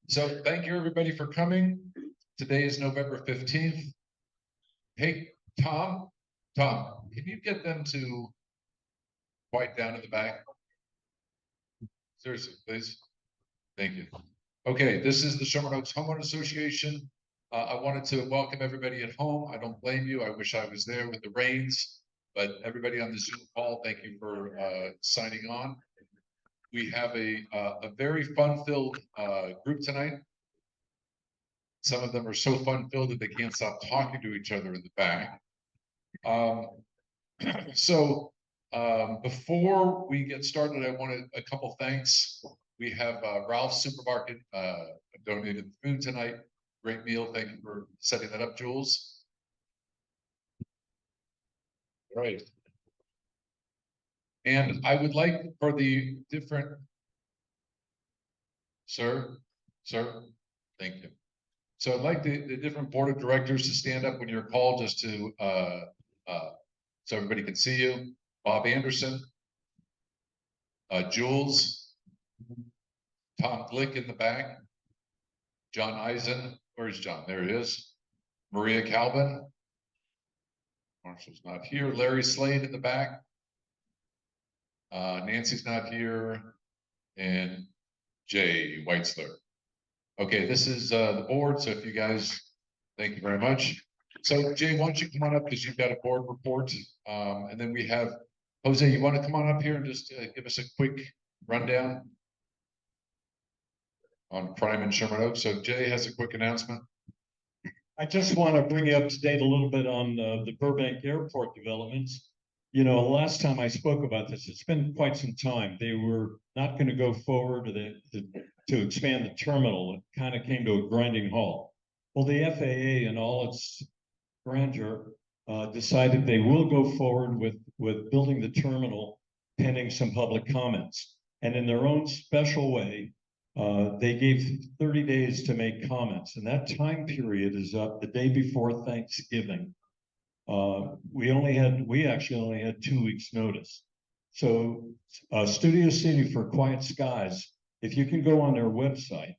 So thank you everybody for coming. Today is November 15th. Hey, Tom, can you get them to quiet down in the back? Seriously, please. Thank you. Okay, this is the Sherman Oaks Homeowners Association. I wanted to welcome everybody at home. I don't blame you. I wish I was there with the rains, but everybody on the Zoom call, thank you for signing on. We have a very fun-filled group tonight. Some of them are so fun-filled that they can't stop talking to each other in the back. Before we get started, I wanted a couple thanks. We have Ralph's Supermarket donated food tonight. Great meal. Thank you for setting that up, Jules. All right. And I would like for the different, sir, thank you. So I'd like the different board of directors to stand up when you're called, just to so everybody can see you. Bob Anderson, Jules, Tom Glick in the back, John Eisen, where's John? There he is. Maria Calvin, Marshall's not here. Larry Slade in the back. Nancy's not here, and Jay Weitzler. Okay, this is the board, so if you guys, thank you very much. So Jay, why don't you come on up, because you've got a board report, and then we have Jose, you want to come on up here and just give us a quick rundown on crime in Sherman Oaks? So Jay has a quick announcement. I just want to bring you up to date a little bit on the Burbank Airport developments. You know, last time I spoke about this, it's been quite some time. They were not going to go forward to expand the terminal. It kind of came to a grinding halt. Well, the FAA in all its grandeur decided they will go forward with building the terminal pending some public comments. And in their own special way, they gave 30 days to make comments, and that time period is up the day before Thanksgiving. We actually only had 2 weeks notice. So Studio City for Quiet Skies, if you can go on their website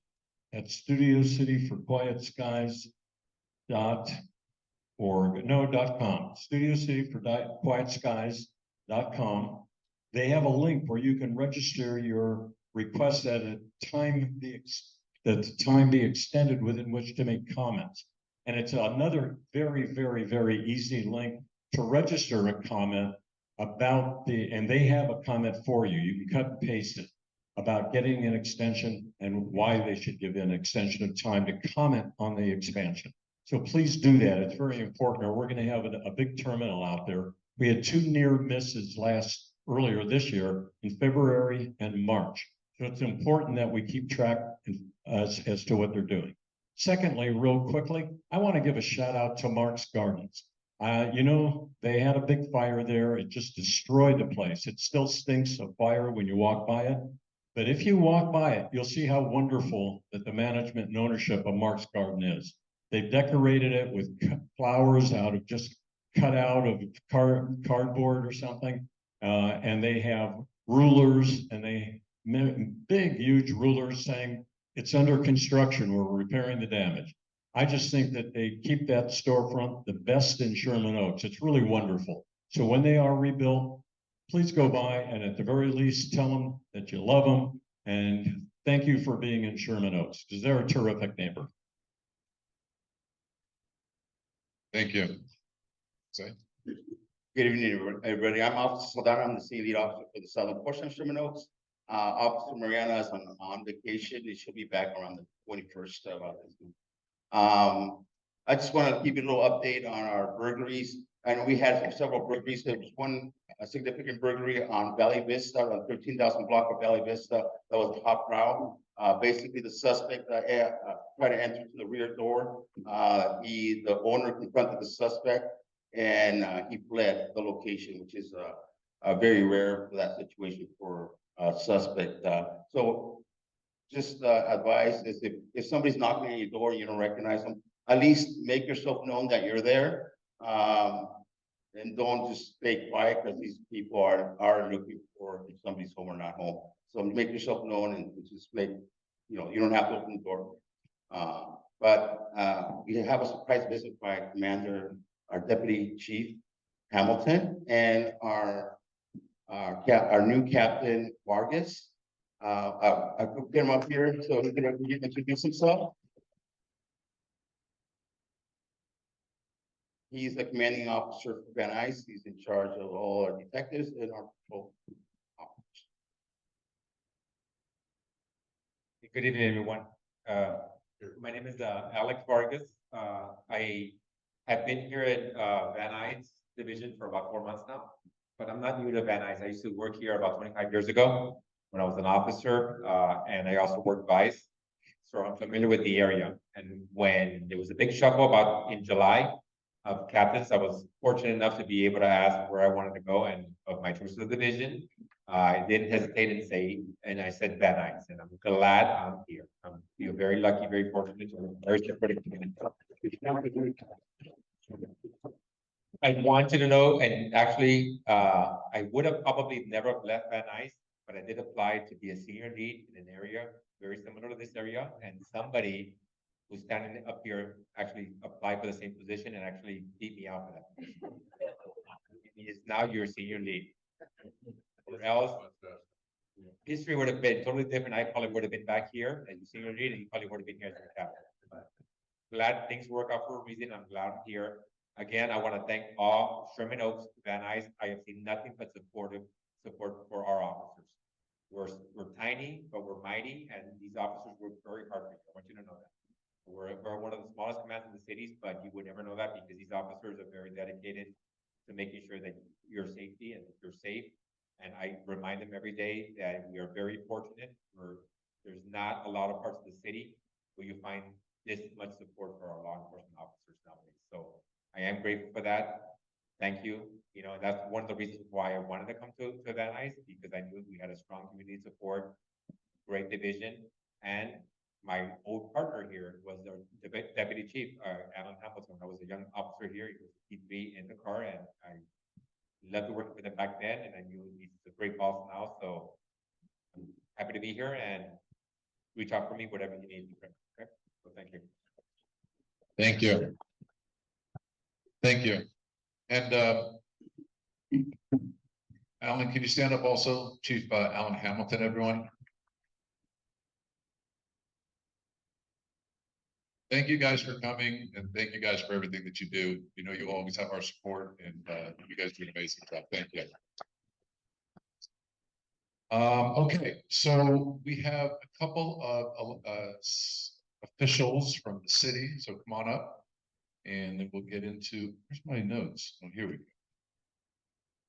at studiocityforquietskies.com, Studio City for quietskies.com. They have a link where you can register your request that the time be extended within which to make comments. And it's another very, very, very easy link to register a comment about and they have a comment for you. You can cut and paste it about getting an extension and why they should give an extension of time to comment on the expansion. So please do that. It's very important, or we're going to have a big terminal out there. We had 2 near misses earlier this year in February and March. So it's important that we keep track as to what they're doing. Secondly, real quickly, I want to give a shout out to Mark's Gardens. You know, they had a big fire there. It just destroyed the place. It still stinks of fire when you walk by it. But if you walk by it, you'll see how wonderful that the management and ownership of Mark's Garden is. They've decorated it with flowers cut out of cardboard or something. And they have rulers, and big, huge rulers saying it's under construction, we're repairing the damage. I just think that they keep that storefront the best in Sherman Oaks. It's really wonderful. So when they are rebuilt, please go by and at the very least tell them that you love them and thank you for being in Sherman Oaks, because they're a terrific neighbor. Thank you. Say. Good evening, everybody. I'm Officer Saldana. I'm the city lead officer for the southern portion of Sherman Oaks. Officer Mariana is on vacation. She'll be back around the 21st of August. I just want to give you a little update on our burglaries. And we had several burglaries. There was one significant burglary on Valley Vista, on 13,000 block of Valley Vista. That was a hot row. Basically, the suspect tried to enter through the rear door. The owner confronted the suspect, and he fled the location, which is very rare for that situation for a suspect. So just advice is if somebody's knocking on your door and you don't recognize them, at least make yourself known that you're there. And don't just stay quiet, because these people are looking for if somebody's home or not home. So make yourself known and just make you don't have to open the door. But we have a surprise visit by Commander, our Deputy Chief Hamilton, and our new Captain Vargas. I could get him up here so he can introduce himself. He's the commanding officer for Van Nuys. He's in charge of all our detectives and our patrol officers. Good evening, everyone. My name is Alex Vargas. I have been here at Van Nuys Division for about 4 months now, but I'm not new to Van Nuys. I used to work here about 25 years ago when I was an officer, and I also worked vice. So I'm familiar with the area. And when there was a big shuffle about in July of captains, I was fortunate enough to be able to ask where I wanted to go, and of my choice of the division, I didn't hesitate and say, and I said Van Nuys, and I'm glad I'm here. I feel very lucky, very fortunate to be very supportive. I wanted to know, and actually, I would have probably never left Van Nuys, but I did apply to be a senior lead in an area very similar to this area, and somebody who's standing up here actually applied for the same position and actually beat me out for that position. He is now your senior lead. Or else, history would have been totally different. I probably would have been back here as your senior lead, and you probably would have been here as your captain. But glad things work out for a reason. I'm glad I'm here. Again, I want to thank all Sherman Oaks, Van Nuys. I have seen nothing but support for our officers. We're tiny, but we're mighty, and these officers work very hard for you. I want you to know that. We're one of the smallest commands in the cities, but you would never know that because these officers are very dedicated to making sure that your safety and you're safe. And I remind them every day that we are very fortunate. There's not a lot of parts of the city where you find this much support for our law enforcement officers nowadays. So I am grateful for that. Thank you. You know, that's one of the reasons why I wanted to come to Van Nuys, because I knew we had a strong community support, great division, and my old partner here was the deputy chief, Alan Hamilton. I was a young officer here. He was P3 in the car, and I loved working with him back then, and I knew he's a great boss now. So I'm happy to be here, and reach out for me, whatever you need. Okay, so thank you. Thank you. Thank you. And Alan, can you stand up also? Chief Alan Hamilton, everyone. Thank you guys for coming, and thank you guys for everything that you do. You know, you always have our support, and you guys do an amazing job. Thank you. Okay, so we have a couple of officials from the city, so come on up, and then we'll get into, where's my notes? Oh, here we go.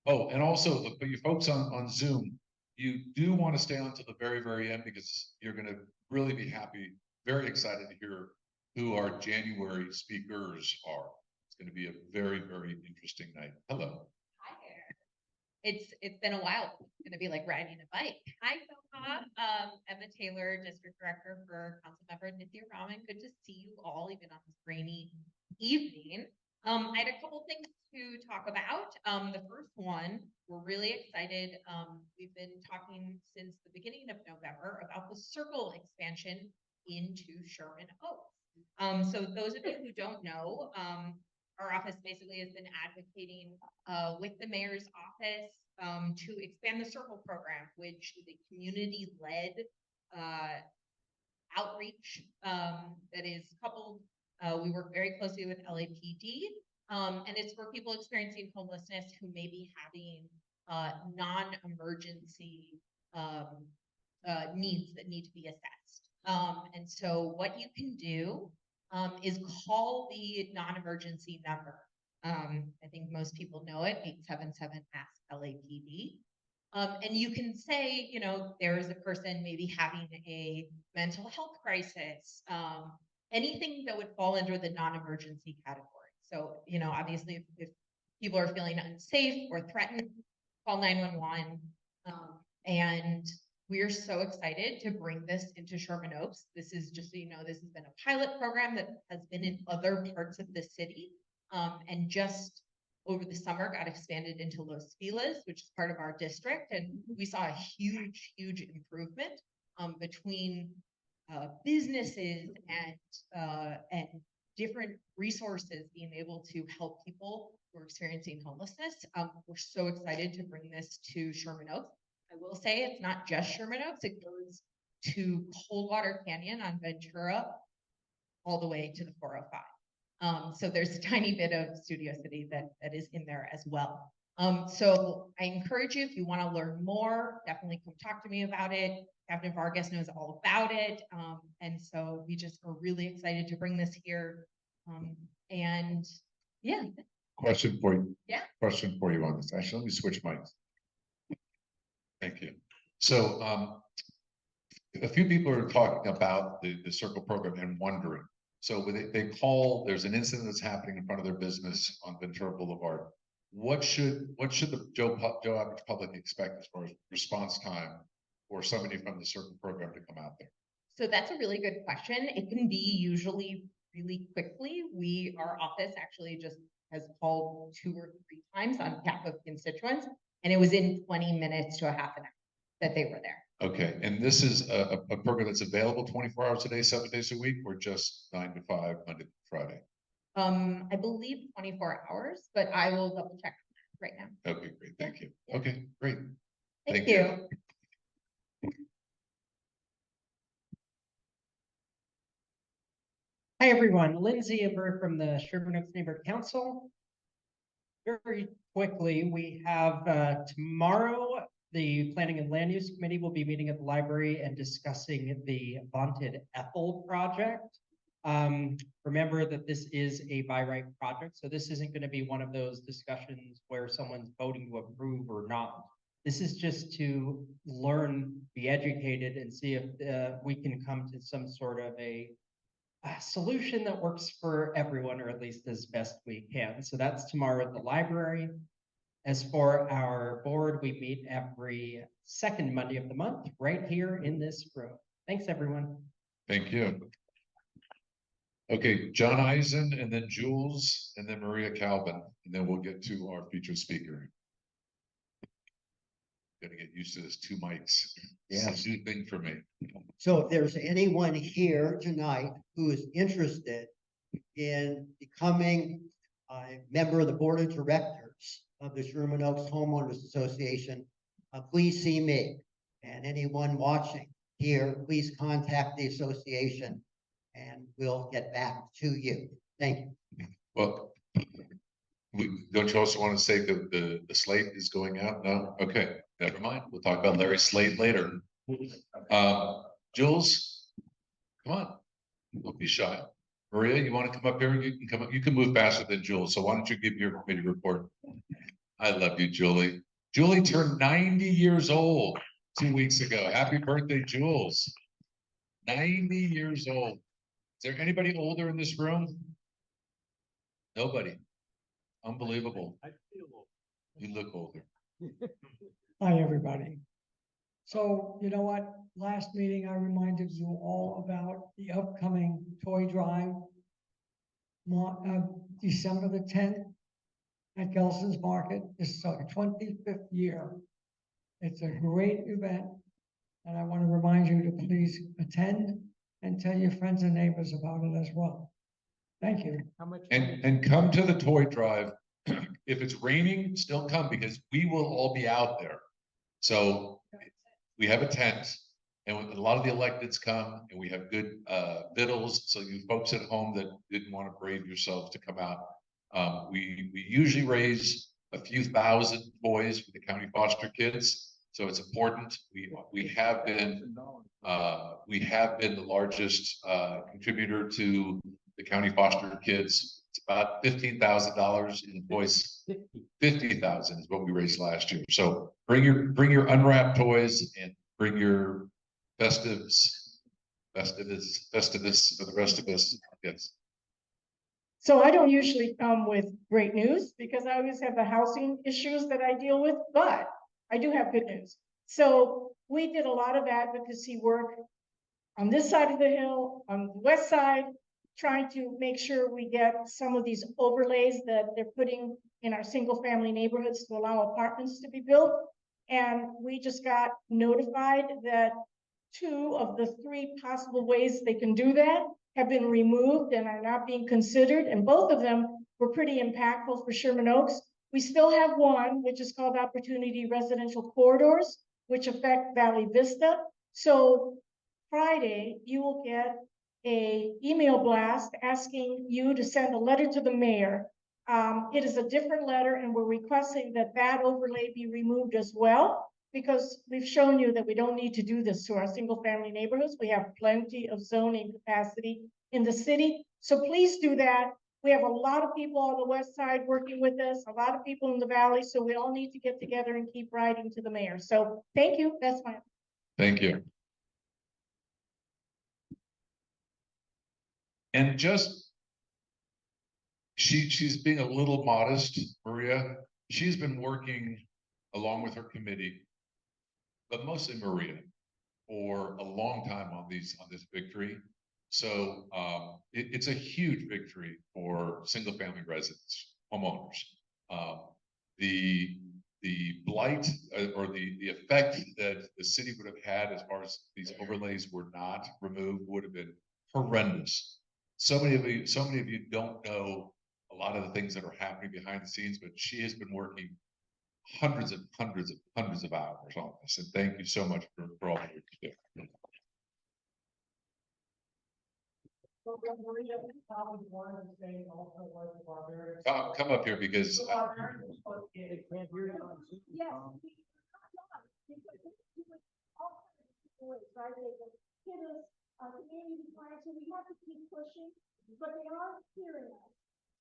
Oh, and also, for you folks on Zoom, you do want to stay on to the very, very end, because you're going to really be happy, very excited to hear who our January speakers are. It's going to be a very, very interesting night. Hello. Hi there. It's been a while. It's going to be like riding a bike. Hi, SOHA. Emma Taylor, District Director for Councilmember Nithya Raman. Good to see you all, even on this rainy evening. I had a couple things to talk about. The first one, we're really excited. We've been talking since the beginning of November about the circle expansion into Sherman Oaks. So those of you who don't know, our office basically has been advocating with the mayor's office to expand the circle program, which is a community-led outreach that is coupled. We work very closely with LAPD, and it's for people experiencing homelessness who may be having non-emergency needs that need to be assessed. And so what you can do is call the non-emergency number. I think most people know it, 877-ASK-LAPD. And you can say, you know, there is a person maybe having a mental health crisis, anything that would fall under the non-emergency category. So, you know, obviously if people are feeling unsafe or threatened, call 911. And we're so excited to bring this into Sherman Oaks. This is just so you know, this has been a pilot program that has been in other parts of the city, and just over the summer got expanded into Los Feliz, which is part of our district. And we saw a huge improvement between businesses and different resources being able to help people who are experiencing homelessness. We're so excited to bring this to Sherman Oaks. I will say it's not just Sherman Oaks, it goes to Coldwater Canyon on Ventura, all the way to the 405. So there's a tiny bit of Studio City that is in there as well. So I encourage you, if you want to learn more, definitely come talk to me about it. Captain Vargas knows all about it. And so we just are really excited to bring this here. And yeah. Question for you. Yeah. Question for you on this. Actually, let me switch mics. Thank you. So a few people are talking about the Circle program and wondering. So when they call, there's an incident that's happening in front of their business on Ventura Boulevard. What should the Joe average public expect as far as response time for somebody from the Circle program to come out there? So that's a really good question. It can be usually really quickly. Our office actually just has called 2 or 3 times on behalf of constituents, and it was in 20 minutes to a half an hour that they were there. Okay, and this is a program that's available 24 hours a day, 7 days a week, or just 9 to 5, Monday to Friday? I believe 24 hours, but I will double check right now. Okay, great, thank you. Okay, great. Thank you. Hi, everyone. Lindsay Ember from the Sherman Oaks Neighborhood Council. Very quickly, we have tomorrow, the Planning and Land Use Committee will be meeting at the library and discussing the vaunted Ethel project. Remember that this is a by right project, so this isn't going to be one of those discussions where someone's voting to approve or not. This is just to learn, be educated, and see if we can come to some sort of a solution that works for everyone, or at least as best we can. So that's tomorrow at the library. As for our board, we meet every second Monday of the month right here in this room. Thanks, everyone. Thank you. Okay, John Eisen, and then Jules, and then Maria Calvin, and then we'll get to our featured speaker. Gotta get used to this 2 mics. Yeah. It's a new thing for me. So if there's anyone here tonight who is interested in becoming a member of the board of directors of the Sherman Oaks Homeowners Association, please see me. And anyone watching here, please contact the association and we'll get back to you. Thank you. Well, don't you also want to say that the slate is going out? No? Okay, never mind. We'll talk about Larry's slate later. Jules, come on. Don't be shy. Maria, you want to come up here? You can come up. You can move faster than Jules. So why don't you give your committee report? I love you, Julie. Julie turned 90 years old 2 weeks ago. Happy birthday, Jules. 90 years old. Is there anybody older in this room? Nobody. Unbelievable. I feel old. You look older. Hi, everybody. So, you know what? Last meeting, I reminded you all about the upcoming toy drive, December the 10th at Galatzan's Market. This is our 25th year. It's a great event, and I want to remind you to please attend and tell your friends and neighbors about it as well. Thank you. How much? And come to the toy drive. If it's raining, still come because we will all be out there. So we have a tent and a lot of the electeds come and we have good victuals. So you folks at home that didn't want to brave yourselves to come out. We usually raise a few thousand toys for the county foster kids. So it's important. We have been the largest contributor to the county foster kids. It's about $15,000 in toys. 50,000 is what we raised last year. So bring your unwrapped toys and bring your Festivus for the rest of us. Yes. So I don't usually come with great news because I always have the housing issues that I deal with, but I do have good news. So we did a lot of advocacy work on this side of the hill, on the west side, trying to make sure we get some of these overlays that they're putting in our single family neighborhoods to allow apartments to be built. And we just got notified that two of the three possible ways they can do that have been removed and are not being considered, and both of them were pretty impactful for Sherman Oaks. We still have one, which is called Opportunity Residential Corridors, which affect Valley Vista. So Friday, you will get a email blast asking you to send a letter to the mayor. It is a different letter, and we're requesting that that overlay be removed as well, because we've shown you that we don't need to do this to our single family neighborhoods. We have plenty of zoning capacity in the city. So please do that. We have a lot of people on the west side working with us, a lot of people in the valley. So we all need to get together and keep writing to the mayor. So thank you. That's my. Thank you. And just, she's being a little modest, Maria. She's been working along with her committee, but mostly Maria, for a long time on this victory. So it's a huge victory for single family residents, homeowners. The blight or the effect that the city would have had as far as these overlays were not removed would have been horrendous. So many of you don't know a lot of the things that are happening behind the scenes, but she has been working hundreds of hours on this. And thank you so much for all that you do. Come up here because Community clients, so we have to keep pushing, but they are hearing us.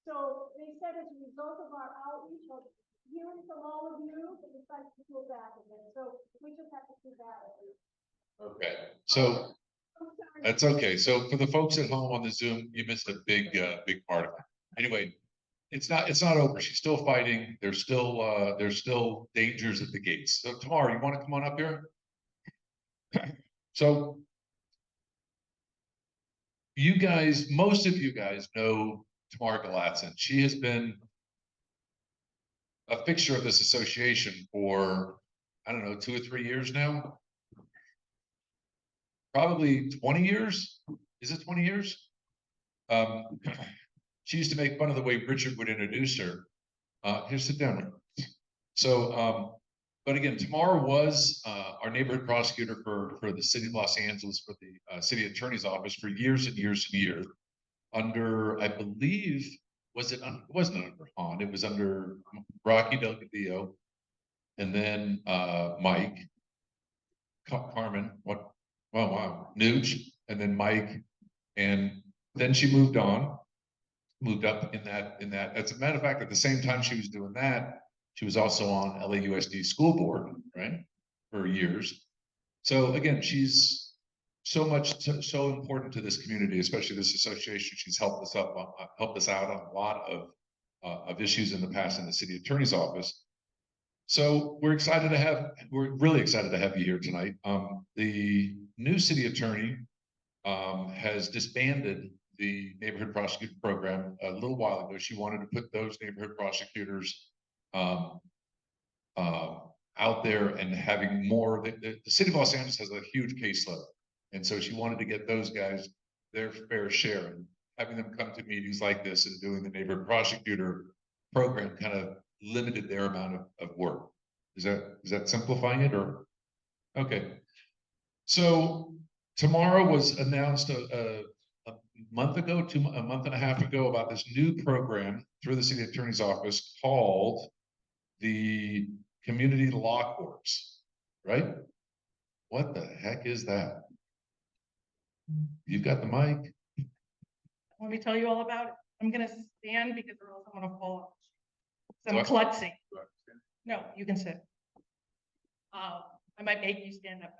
So they said as a result of our outreach, of hearing from all of you, they decided to go back again. So we just have to do that. okay, so that's okay. So for the folks at home on the Zoom, you missed a big part of it. Anyway, it's not over. She's still fighting. There's still dangers at the gates. So Tamar, you want to come on up here? So you guys, most of you guys know Tamar Galatzan. She has been a fixture of this association for, I don't know, 2 or 3 years now. Probably 20 years. Is it 20 years? She used to make fun of the way Richard would introduce her. Here, sit down. So, but again, Tamar was our neighborhood prosecutor for the city of Los Angeles, for the city attorney's office for years and years and years. Under, I believe, it wasn't under Han, it was under Rocky Delgadillo, and then Mike, Carmen, wow, Nooch, and then Mike, and then she moved up in that. As a matter of fact, at the same time she was doing that, she was also on LAUSD school board, right, for years. So again, she's so important to this community, especially this association. She's helped us out on a lot of issues in the past in the city attorney's office. So we're really excited to have you here tonight. The new city attorney has disbanded the neighborhood prosecutor program a little while ago. She wanted to put those neighborhood prosecutors out there and having more. The city of Los Angeles has a huge caseload, and so she wanted to get those guys their fair share, and having them come to meetings like this and doing the neighborhood prosecutor program kind of limited their amount of work. Is that simplifying it, or? Okay. So tomorrow was announced a month ago, a month and a half ago, about this new program through the city attorney's office called the Community Law Courts, right? What the heck is that? You've got the mic. Let me tell you all about it. I'm gonna stand because or else I'm gonna fall off. So Do I- I'm klutzy. No, you can sit. I might make you stand up.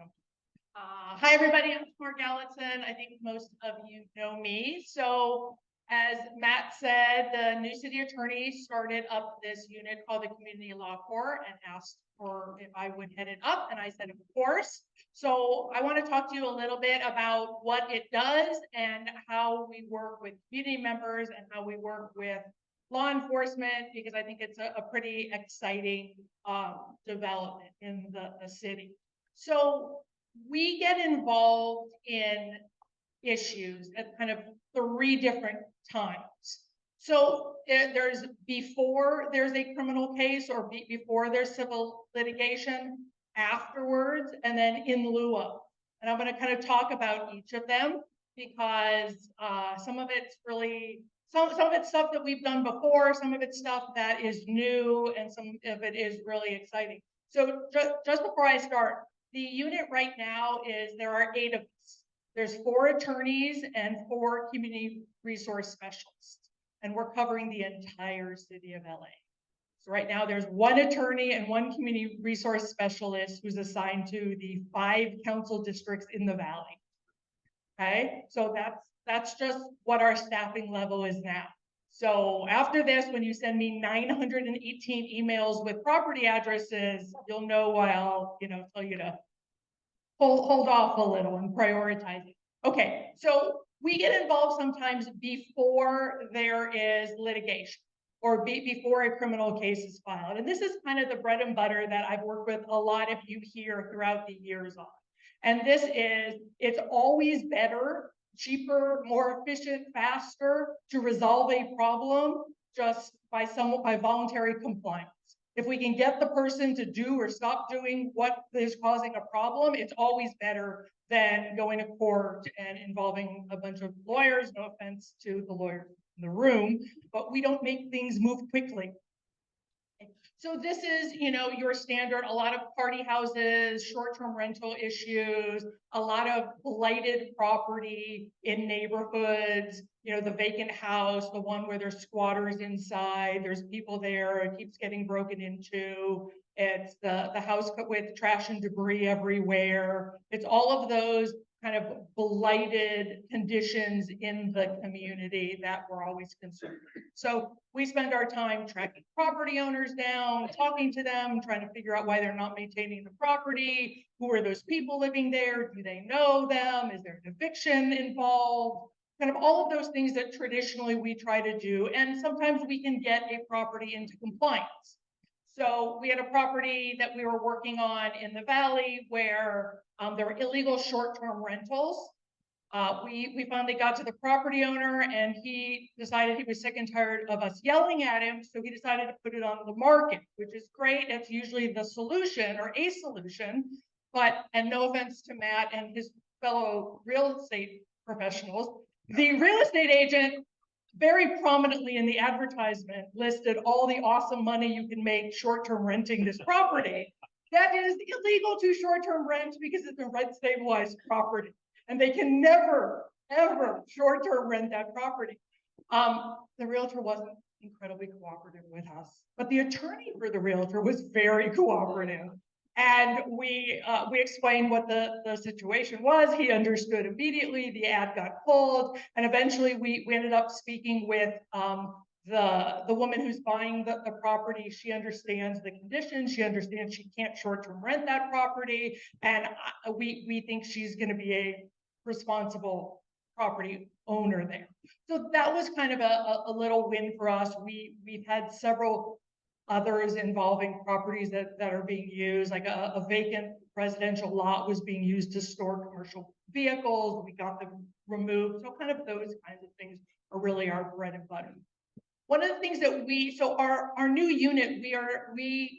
Hi, everybody. I'm Tamar Galatzan. I think most of you know me. So as Matt said, the new city attorney started up this unit called the Community Law Court and asked for if I would head it up. And I said, of course. So I want to talk to you a little bit about what it does and how we work with community members and how we work with law enforcement, because I think it's a pretty exciting development in the city. So we get involved in issues at kind of 3 different times. So there's before there's a criminal case or before there's civil litigation, afterwards, and then in lieu of. And I'm going to kind of talk about each of them because some of it's really, some of it's stuff that we've done before, some of it's stuff that is new, and some of it is really exciting. So just before I start, the unit right now is, there are 8 of us. There's 4 attorneys and 4 community resource specialists, and we're covering the entire city of LA. So right now there's 1 attorney and 1 community resource specialist who's assigned to the 5 council districts in the valley. Okay, so that's just what our staffing level is now. So after this, when you send me 918 emails with property addresses, you'll know why I'll, tell you to hold off a little and prioritize it. Okay, so we get involved sometimes before there is litigation or before a criminal case is filed. And this is kind of the bread and butter that I've worked with a lot of you here throughout the years on. And this is, it's always better, cheaper, more efficient, faster to resolve a problem just by voluntary compliance. If we can get the person to do or stop doing what is causing a problem, it's always better than going to court and involving a bunch of lawyers. No offense to the lawyers in the room, but we don't make things move quickly. So this is, your standard, a lot of party houses, short-term rental issues, a lot of blighted property in neighborhoods, the vacant house, the one where there's squatters inside, there's people there, it keeps getting broken into. It's the house with trash and debris everywhere. It's all of those kind of blighted conditions in the community that we're always concerned with. So we spend our time tracking property owners down, talking to them, trying to figure out why they're not maintaining the property. Who are those people living there? Do they know them? Is there an eviction involved? Kind of all of those things that traditionally we try to do. And sometimes we can get a property into compliance. So we had a property that we were working on in the valley where there were illegal short-term rentals. We finally got to the property owner and he decided he was sick and tired of us yelling at him. So he decided to put it on the market, which is great. It's usually the solution or a solution, and no offense to Matt and his fellow real estate professionals, the real estate agent very prominently in the advertisement listed all the awesome money you can make short-term renting this property. That is illegal to short-term rent because it's a rent stabilized property and they can never, ever short-term rent that property. The realtor wasn't incredibly cooperative with us, but the attorney for the realtor was very cooperative. And we explained what the situation was. He understood immediately. The ad got pulled, and eventually we ended up speaking with the woman who's buying the property. She understands the conditions. She understands she can't short-term rent that property, and we think she's going to be a responsible property owner there. So that was kind of a little win for us. We've had several others involving properties that are being used, like a vacant residential lot was being used to store commercial vehicles. We got them removed. So kind of those kinds of things are really our bread and butter. One of the things that our new unit,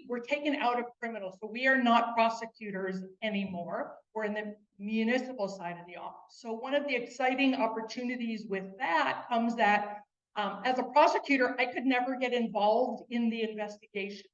we're taken out of criminal. So we are not prosecutors anymore. We're in the municipal side of the office. So one of the exciting opportunities with that comes that as a prosecutor, I could never get involved in the investigation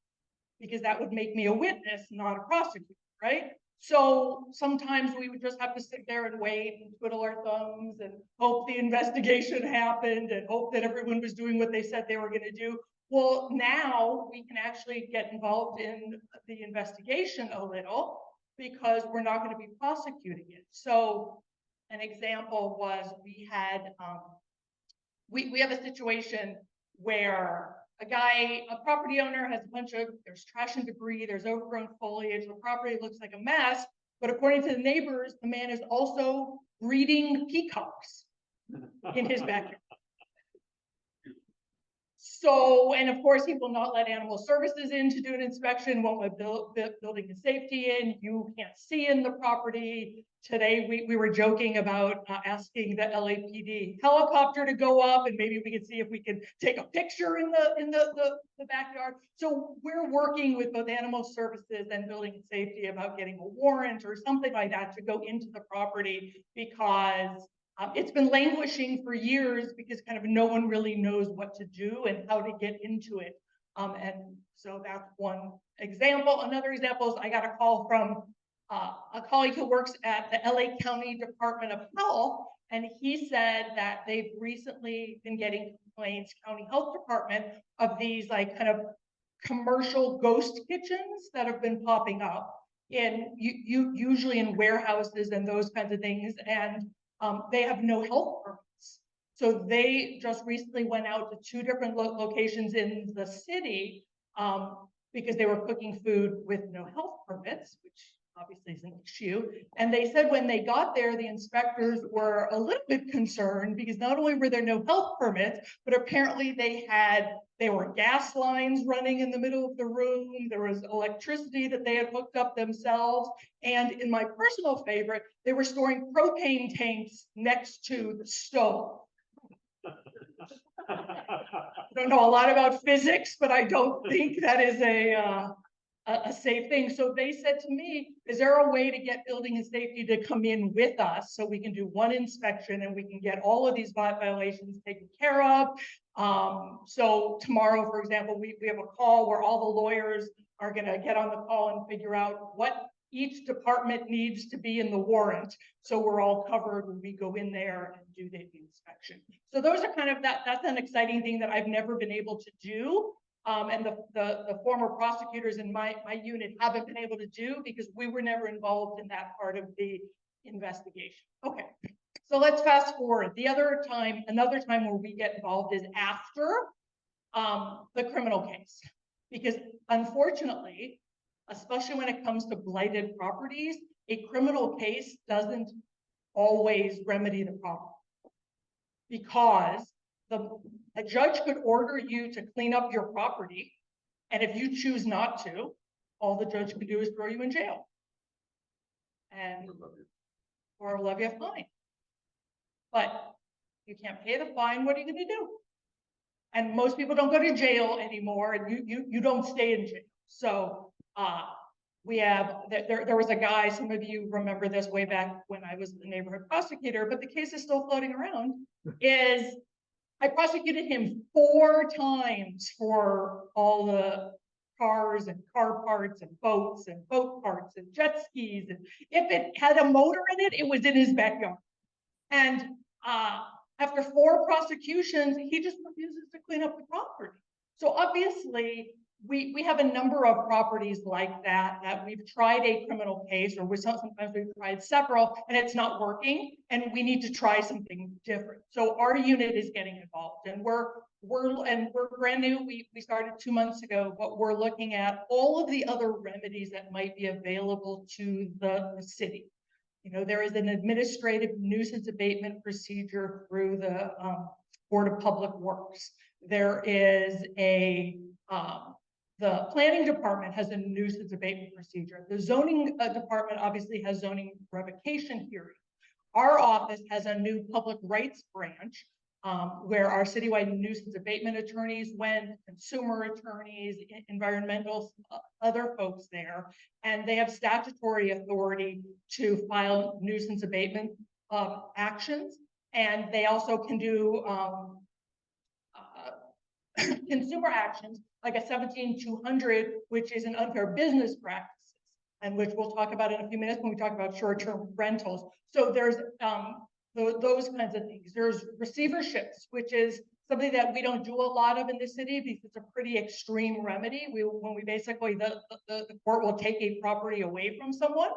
because that would make me a witness, not a prosecutor, right? So sometimes we would just have to sit there and wait and twiddle our thumbs and hope the investigation happened and hope that everyone was doing what they said they were going to do. Well, now we can actually get involved in the investigation a little because we're not going to be prosecuting it. So an example was we had we have a situation where a property owner has there's trash and debris, there's overgrown foliage, the property looks like a mess, but according to the neighbors, the man is also breeding peacocks in his backyard. So, and of course, he will not let animal services in to do an inspection, won't let building and safety in. You can't see in the property. Today, we were joking about asking the LAPD helicopter to go up, and maybe we could see if we can take a picture in the backyard. So we're working with both animal services and building and safety about getting a warrant or something like that to go into the property, because it's been languishing for years because kind of no one really knows what to do and how to get into it. And so that's one example. Another example is I got a call from a colleague who works at the LA County Department of Health, and he said that they've recently been getting complaints, County Health Department, of these like kind of commercial ghost kitchens that have been popping up in usually in warehouses and those kinds of things, and they have no health permits. So they just recently went out to 2 different locations in the city because they were cooking food with no health permits, which obviously is an issue. And they said when they got there, the inspectors were a little bit concerned because not only were there no health permits, but apparently there were gas lines running in the middle of the room. There was electricity that they had hooked up themselves. And in my personal favorite, they were storing propane tanks next to the stove. I don't know a lot about physics, but I don't think that is a safe thing. So they said to me, is there a way to get building and safety to come in with us so we can do one inspection and we can get all of these violations taken care of? So tomorrow, for example, we have a call where all the lawyers are going to get on the call and figure out what each department needs to be in the warrant. So we're all covered when we go in there and do the inspection. So those are kind of that's an exciting thing that I've never been able to do. And the former prosecutors in my unit haven't been able to do because we were never involved in that part of the investigation. Okay, so let's fast forward. Another time where we get involved is after the criminal case, because unfortunately, especially when it comes to blighted properties, a criminal case doesn't always remedy the problem, because a judge could order you to clean up your property, and if you choose not to, all the judge can do is throw you in jail and or levy a fine. But you can't pay the fine. What are you going to do? And most people don't go to jail anymore, and you don't stay in jail. So there was a guy, some of you remember this way back when I was the neighborhood prosecutor, but the case is still floating around, is I prosecuted him 4 times for all the cars and car parts and boats and boat parts and jet skis. And if it had a motor in it, it was in his backyard. And after 4 prosecutions, he just refuses to clean up the property. So obviously, we have a number of properties like that we've tried a criminal case, or sometimes we've tried several, and it's not working, and we need to try something different. So our unit is getting involved, and we're brand new. We started 2 months ago, but we're looking at all of the other remedies that might be available to the city. You know, there is an administrative nuisance abatement procedure through the Board of Public Works. There is the planning department has a nuisance abatement procedure. The zoning department obviously has zoning revocation hearings. Our office has a new public rights branch where our citywide nuisance abatement attorneys went, consumer attorneys, environmental, other folks there, and they have statutory authority to file nuisance abatement actions. And they also can do consumer actions like a 17200, which is an unfair business practices, and which we'll talk about in a few minutes when we talk about short-term rentals. So there's those kinds of things. There's receiverships, which is something that we don't do a lot of in the city because it's a pretty extreme remedy. When we basically, the court will take a property away from someone.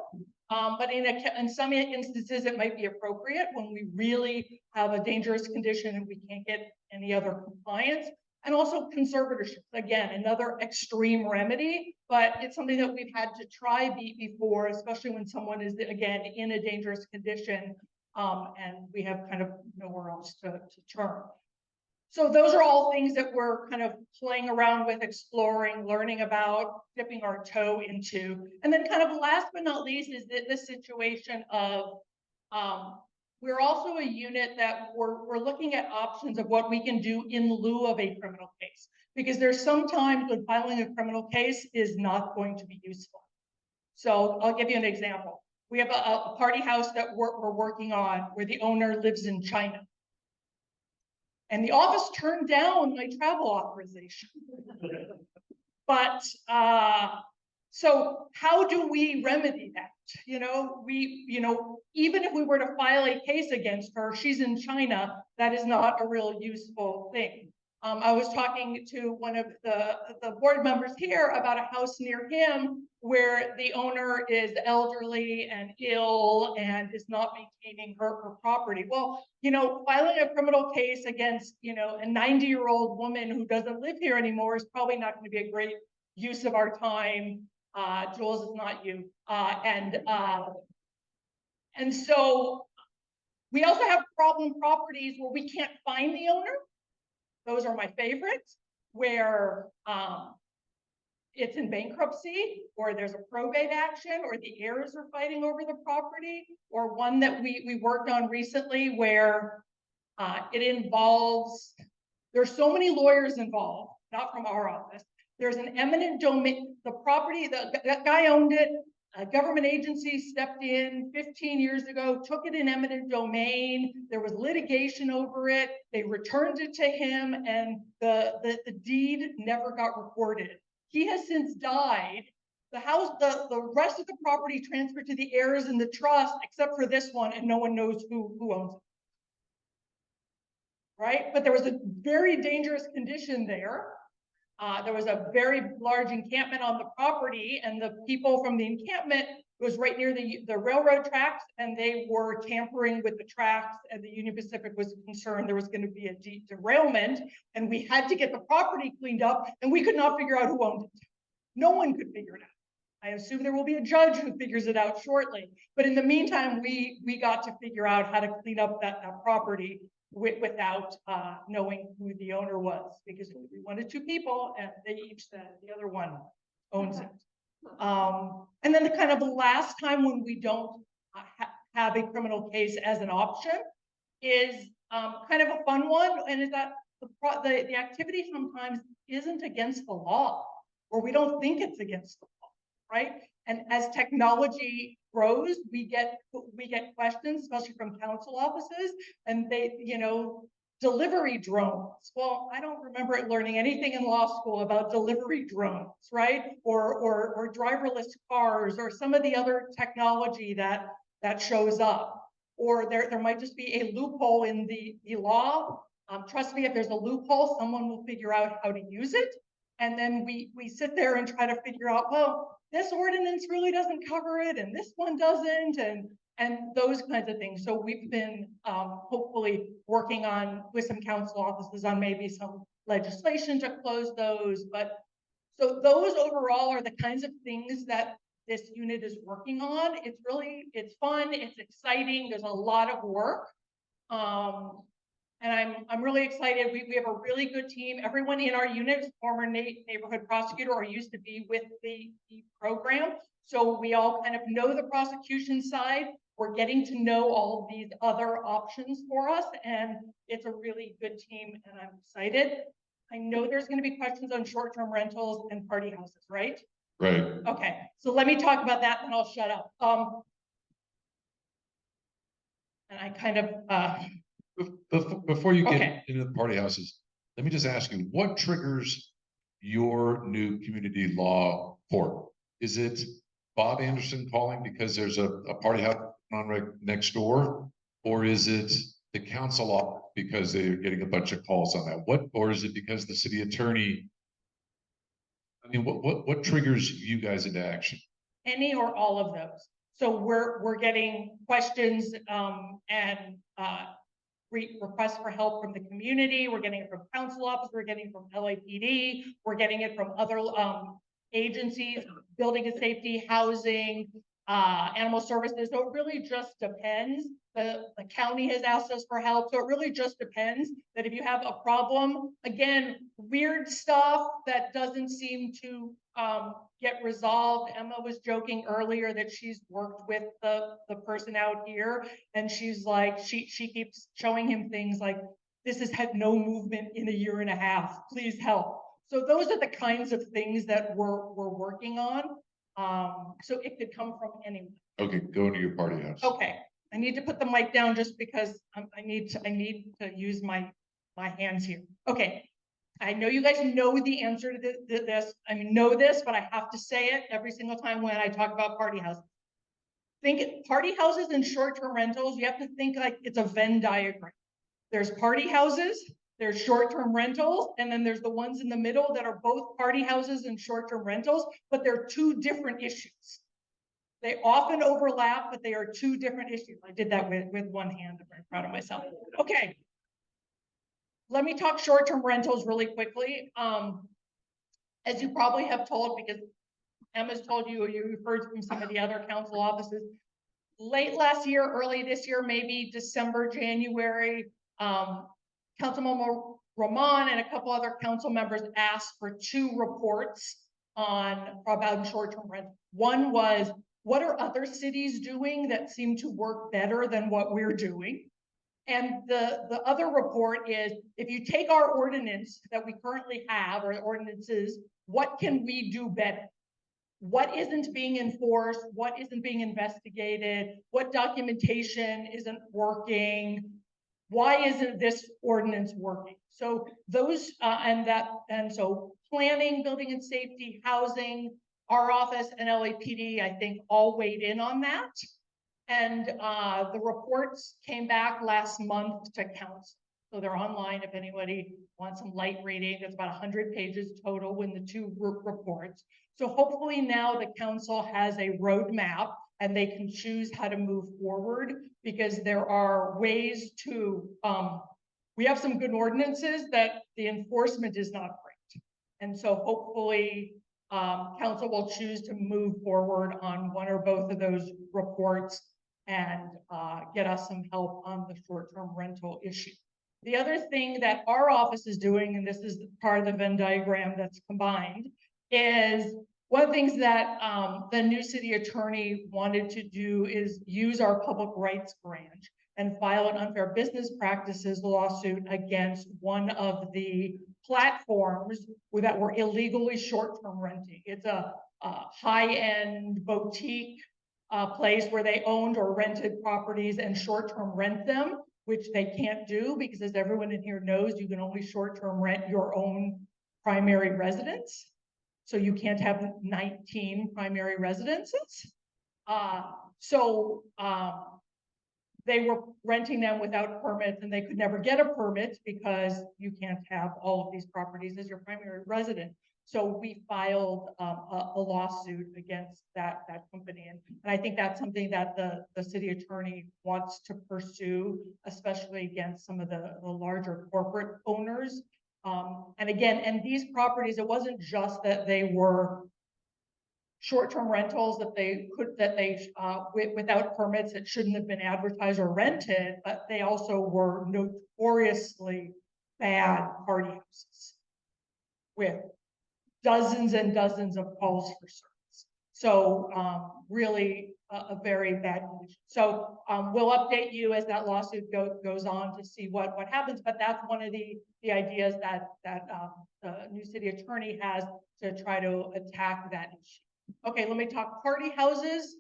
But in some instances, it might be appropriate when we really have a dangerous condition and we can't get any other compliance. And also conservatorships, again, another extreme remedy, but it's something that we've had to try before, especially when someone is, again, in a dangerous condition, and we have kind of nowhere else to turn. So those are all things that we're kind of playing around with, exploring, learning about, dipping our toe into. And then kind of last but not least is the situation of, we're also a unit that we're looking at options of what we can do in lieu of a criminal case. Because there's some times when filing a criminal case is not going to be useful. So I'll give you an example. We have a party house that we're working on where the owner lives in China. And the office turned down my travel authorization. But so how do we remedy that? Even if we were to file a case against her, she's in China, that is not a real useful thing. I was talking to one of the board members here about a house near him where the owner is elderly and ill and is not maintaining her property. Well, filing a criminal case against, a 90-year-old woman who doesn't live here anymore is probably not going to be a great use of our time. Jules, it's not you. And so we also have problem properties where we can't find the owner. Those are my favorites, where it's in bankruptcy, or there's a probate action, or the heirs are fighting over the property, or one that we worked on recently where it involves, there's so many lawyers involved, not from our office. There's an eminent domain, the property, that guy owned it. A government agency stepped in 15 years ago, took it in eminent domain. There was litigation over it. They returned it to him, and the deed never got recorded. He has since died. The house, the rest of the property transferred to the heirs and the trust, except for this one, and no one knows who owns it. Right? But there was a very dangerous condition there. There was a very large encampment on the property, and the people from the encampment was right near the railroad tracks, and they were tampering with the tracks, and the Union Pacific was concerned there was going to be a derailment, and we had to get the property cleaned up, and we could not figure out who owned it. No one could figure it out. I assume there will be a judge who figures it out shortly. But in the meantime, we got to figure out how to clean up that property without knowing who the owner was, because we wanted two people and they each said the other one owns it. And then the kind of the last time when we don't have a criminal case as an option is kind of a fun one, and is that the activity sometimes isn't against the law, or we don't think it's against the law, right? And as technology grows, we get questions, especially from council offices, and they, delivery drones. Well, I don't remember learning anything in law school about delivery drones, right? Or driverless cars, or some of the other technology that shows up. Or there might just be a loophole in the law. Trust me, if there's a loophole, someone will figure out how to use it. And then we sit there and try to figure out, well, this ordinance really doesn't cover it, and this one doesn't, and those kinds of things. So we've been hopefully working on with some council offices on maybe some legislation to close those. But so those overall are the kinds of things that this unit is working on. It's fun, it's exciting. There's a lot of work. And I'm really excited. We have a really good team. Everyone in our unit is former neighborhood prosecutor or used to be with the program. So we all kind of know the prosecution side. We're getting to know all of these other options for us, and it's a really good team, and I'm excited. I know there's going to be questions on short-term rentals and party houses, right? Right. Okay, so let me talk about that and I'll shut up. And I kind of Before you get Okay. into the party houses, let me just ask you, what triggers your new community law court? Is it Bob Anderson calling because there's a party house on right next door? Or is it the council office because they're getting a bunch of calls on that? Or is it because the city attorney? I mean, what triggers you guys into action? Any or all of those. So we're getting questions and requests for help from the community. We're getting it from council office. We're getting it from LAPD. We're getting it from other agencies, building and safety, housing, animal services, so it really just depends. The county has asked us for help, so it really just depends that if you have a problem, again, weird stuff that doesn't seem to get resolved. Emma was joking earlier that she's worked with the person out here, and she's like, she keeps showing him things like, this has had no movement in a year and a half, please help. So those are the kinds of things that we're working on. So it could come from anyone. Okay, go into your party house. Okay, I need to put the mic down just because I need to use my hands here. Okay, I know you guys know the answer to this. I mean, know this, but I have to say it every single time when I talk about party houses. Think party houses and short-term rentals. You have to think like it's a Venn diagram. There's party houses, there's short-term rentals, and then there's the ones in the middle that are both party houses and short-term rentals, but they're two different issues. They often overlap, but they are two different issues. I did that with one hand. I'm very proud of myself. Okay. Let me talk short-term rentals really quickly. As you probably have told, because Emma's told you, or you've heard from some of the other council offices, late last year, early this year, maybe December, January, Councilman Rahman and a couple other council members asked for two reports about short-term rent. One was, what are other cities doing that seem to work better than what we're doing? And the other report is, if you take our ordinance that we currently have, or ordinances, what can we do better? What isn't being enforced? What isn't being investigated? What documentation isn't working? Why isn't this ordinance working? So those, and so planning, building and safety, housing, our office and LAPD, I think all weighed in on that. And the reports came back last month to council. So they're online if anybody wants some light reading. It's about 100 pages total in the two reports. So hopefully now the council has a roadmap and they can choose how to move forward, because there are ways to, we have some good ordinances that the enforcement is not great. And so hopefully council will choose to move forward on one or both of those reports and get us some help on the short-term rental issue. The other thing that our office is doing, and this is part of the Venn diagram that's combined, is one of the things that the new city attorney wanted to do is use our public rights branch and file an unfair business practices lawsuit against one of the platforms that were illegally short-term renting. It's a high-end boutique place where they owned or rented properties and short-term rent them, which they can't do because, as everyone in here knows, you can only short-term rent your own primary residence. So you can't have 19 primary residences. They were renting them without permits, and they could never get a permit because you can't have all of these properties as your primary resident. So we filed a lawsuit against that company. And I think that's something that the city attorney wants to pursue, especially against some of the larger corporate owners. And again, and these properties, it wasn't just that they were short-term rentals without permits that shouldn't have been advertised or rented, but they also were notoriously bad party houses with dozens and dozens of calls for service. So really a very bad condition. So we'll update you as that lawsuit goes on to see what happens, but that's one of the ideas that the new city attorney has to try to attack that issue. Okay, let me talk party houses.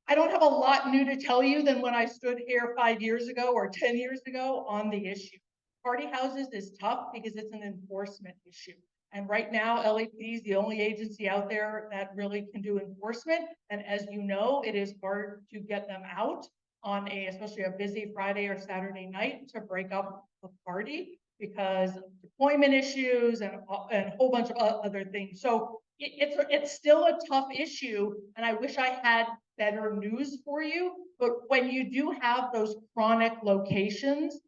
I don't have a lot new to tell you than when I stood here 5 years ago or 10 years ago on the issue. Party houses is tough because it's an enforcement issue. And right now, LAPD is the only agency out there that really can do enforcement. And as you know, it is hard to get them out on especially a busy Friday or Saturday night to break up a party because of deployment issues and a whole bunch of other things. So it's still a tough issue, and I wish I had better news for you. But when you do have those chronic locations,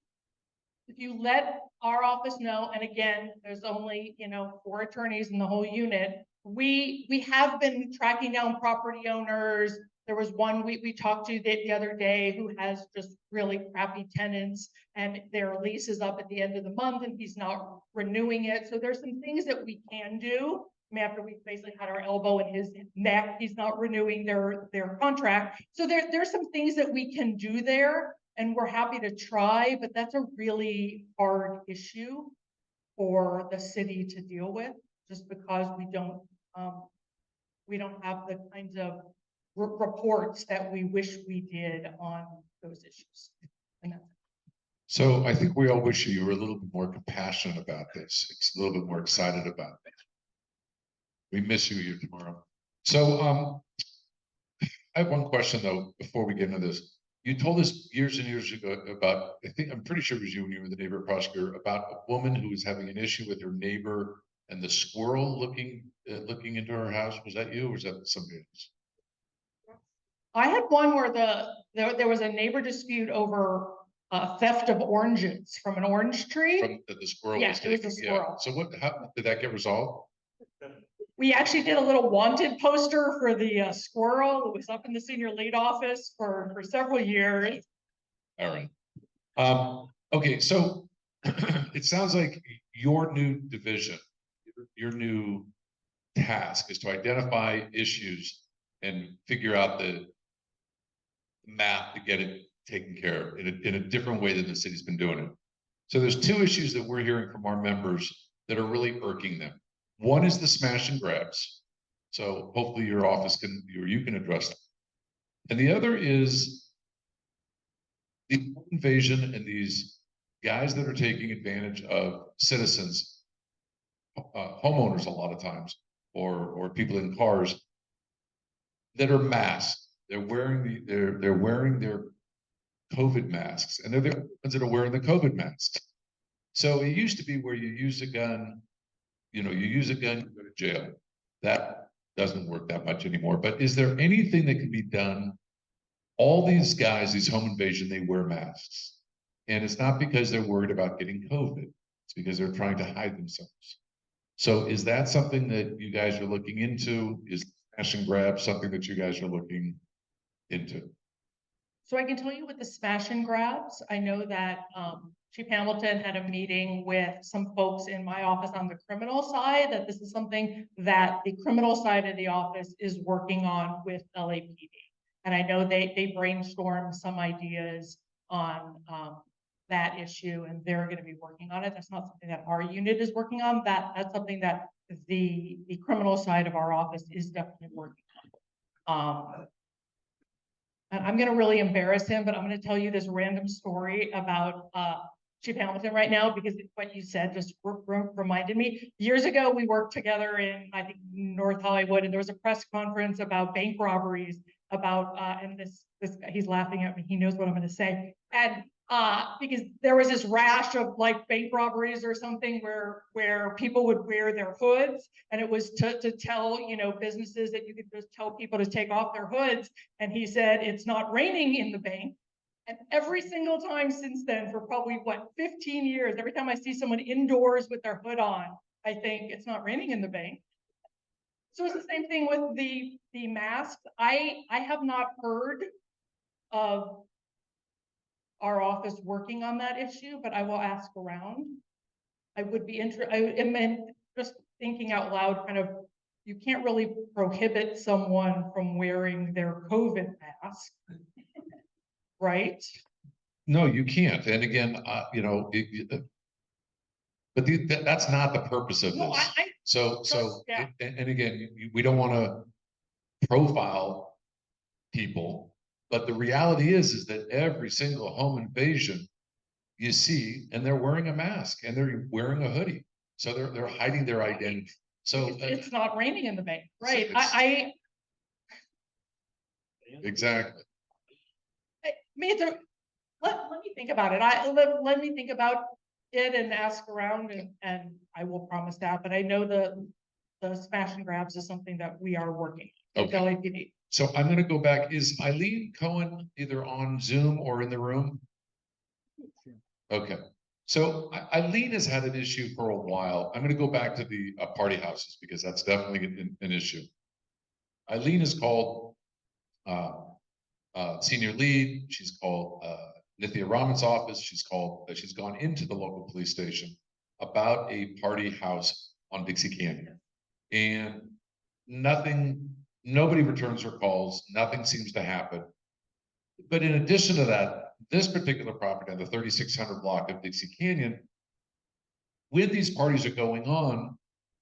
if you let our office know, and again, there's only, 4 attorneys in the whole unit. We have been tracking down property owners. There was one we talked to the other day who has just really crappy tenants and their lease is up at the end of the month and he's not renewing it. So there's some things that we can do. I mean, after we basically had our elbow in his neck, he's not renewing their contract. So there's some things that we can do there and we're happy to try, but that's a really hard issue for the city to deal with just because we don't have the kinds of reports that we wish we did on those issues. And that's So I think we all wish you were a little bit more compassionate about this. It's a little bit more excited about it. We miss you here tomorrow. So I have one question though, before we get into this. You told us years and years ago about, I'm pretty sure it was you when you were the neighbor prosecutor, about a woman who was having an issue with her neighbor and the squirrel looking into her house. Was that you or was that somebody else? I had one where there was a neighbor dispute over theft of oranges from an orange tree. From the squirrel Yeah, was it was taking. a squirrel. So how did that get resolved? We actually did a little wanted poster for the squirrel. It was up in the senior lead office for several years. All right. Okay, so it sounds like your new division, your new task is to identify issues and figure out the math to get it taken care of in a different way than the city's been doing it. So there's 2 issues that we're hearing from our members that are really irking them. One is the smash and grabs. So hopefully your office can, or you can address that. And the other is the invasion and these guys that are taking advantage of citizens, homeowners a lot of times, or people in cars that are masked. They're wearing their COVID masks, and they're the ones that are wearing the COVID masks. So it used to be where you use a gun, you use a gun, you go to jail. That doesn't work that much anymore. But is there anything that can be done? All these guys, these home invasion, they wear masks. And it's not because they're worried about getting COVID. It's because they're trying to hide themselves. So is that something that you guys are looking into? Is smash and grab something that you guys are looking into? So I can tell you with the smash and grabs, I know that Chief Hamilton had a meeting with some folks in my office on the criminal side, that this is something that the criminal side of the office is working on with LAPD. And I know they brainstormed some ideas on that issue and they're going to be working on it. That's not something that our unit is working on. That's something that the criminal side of our office is definitely working on. And I'm going to really embarrass him, but I'm going to tell you this random story about Chief Hamilton right now, because what you said just reminded me. Years ago, we worked together in, I think, North Hollywood, and there was a press conference about bank robberies, and this he's laughing at me. He knows what I'm going to say. And because there was this rash of like bank robberies or something where people would wear their hoods, and it was to tell businesses that you could just tell people to take off their hoods. And he said it's not raining in the bank. And every single time since then, for probably 15 years, every time I see someone indoors with their hood on, I think it's not raining in the bank. So it's the same thing with the masks. I have not heard of our office working on that issue, but I will ask around. I would be just thinking out loud, kind of, you can't really prohibit someone from wearing their COVID mask, right? No, you can't. And again, but that's not the purpose of No, this. yeah. And again, we don't want to profile people, but the reality is that every single home invasion you see, and they're wearing a mask and they're wearing a hoodie, so they're hiding their identity. So it's not raining in the bank, right? Exactly. Let me think about it. Let me think about it and ask around, and I will promise that. But I know the smash and grabs is something that we are working on. Okay. LAPD. So I'm going to go back. Is Eileen Cohen either on Zoom or in the room? Okay. So Eileen has had an issue for a while. I'm gonna go back to the party houses because that's definitely an issue. Eileen has called senior lead, she's called Nithya Raman's office, she's gone into the local police station about a party house on Dixie Canyon. And nobody returns her calls, nothing seems to happen. But in addition to that, this particular property on the 3600 block of Dixie Canyon, when these parties are going on,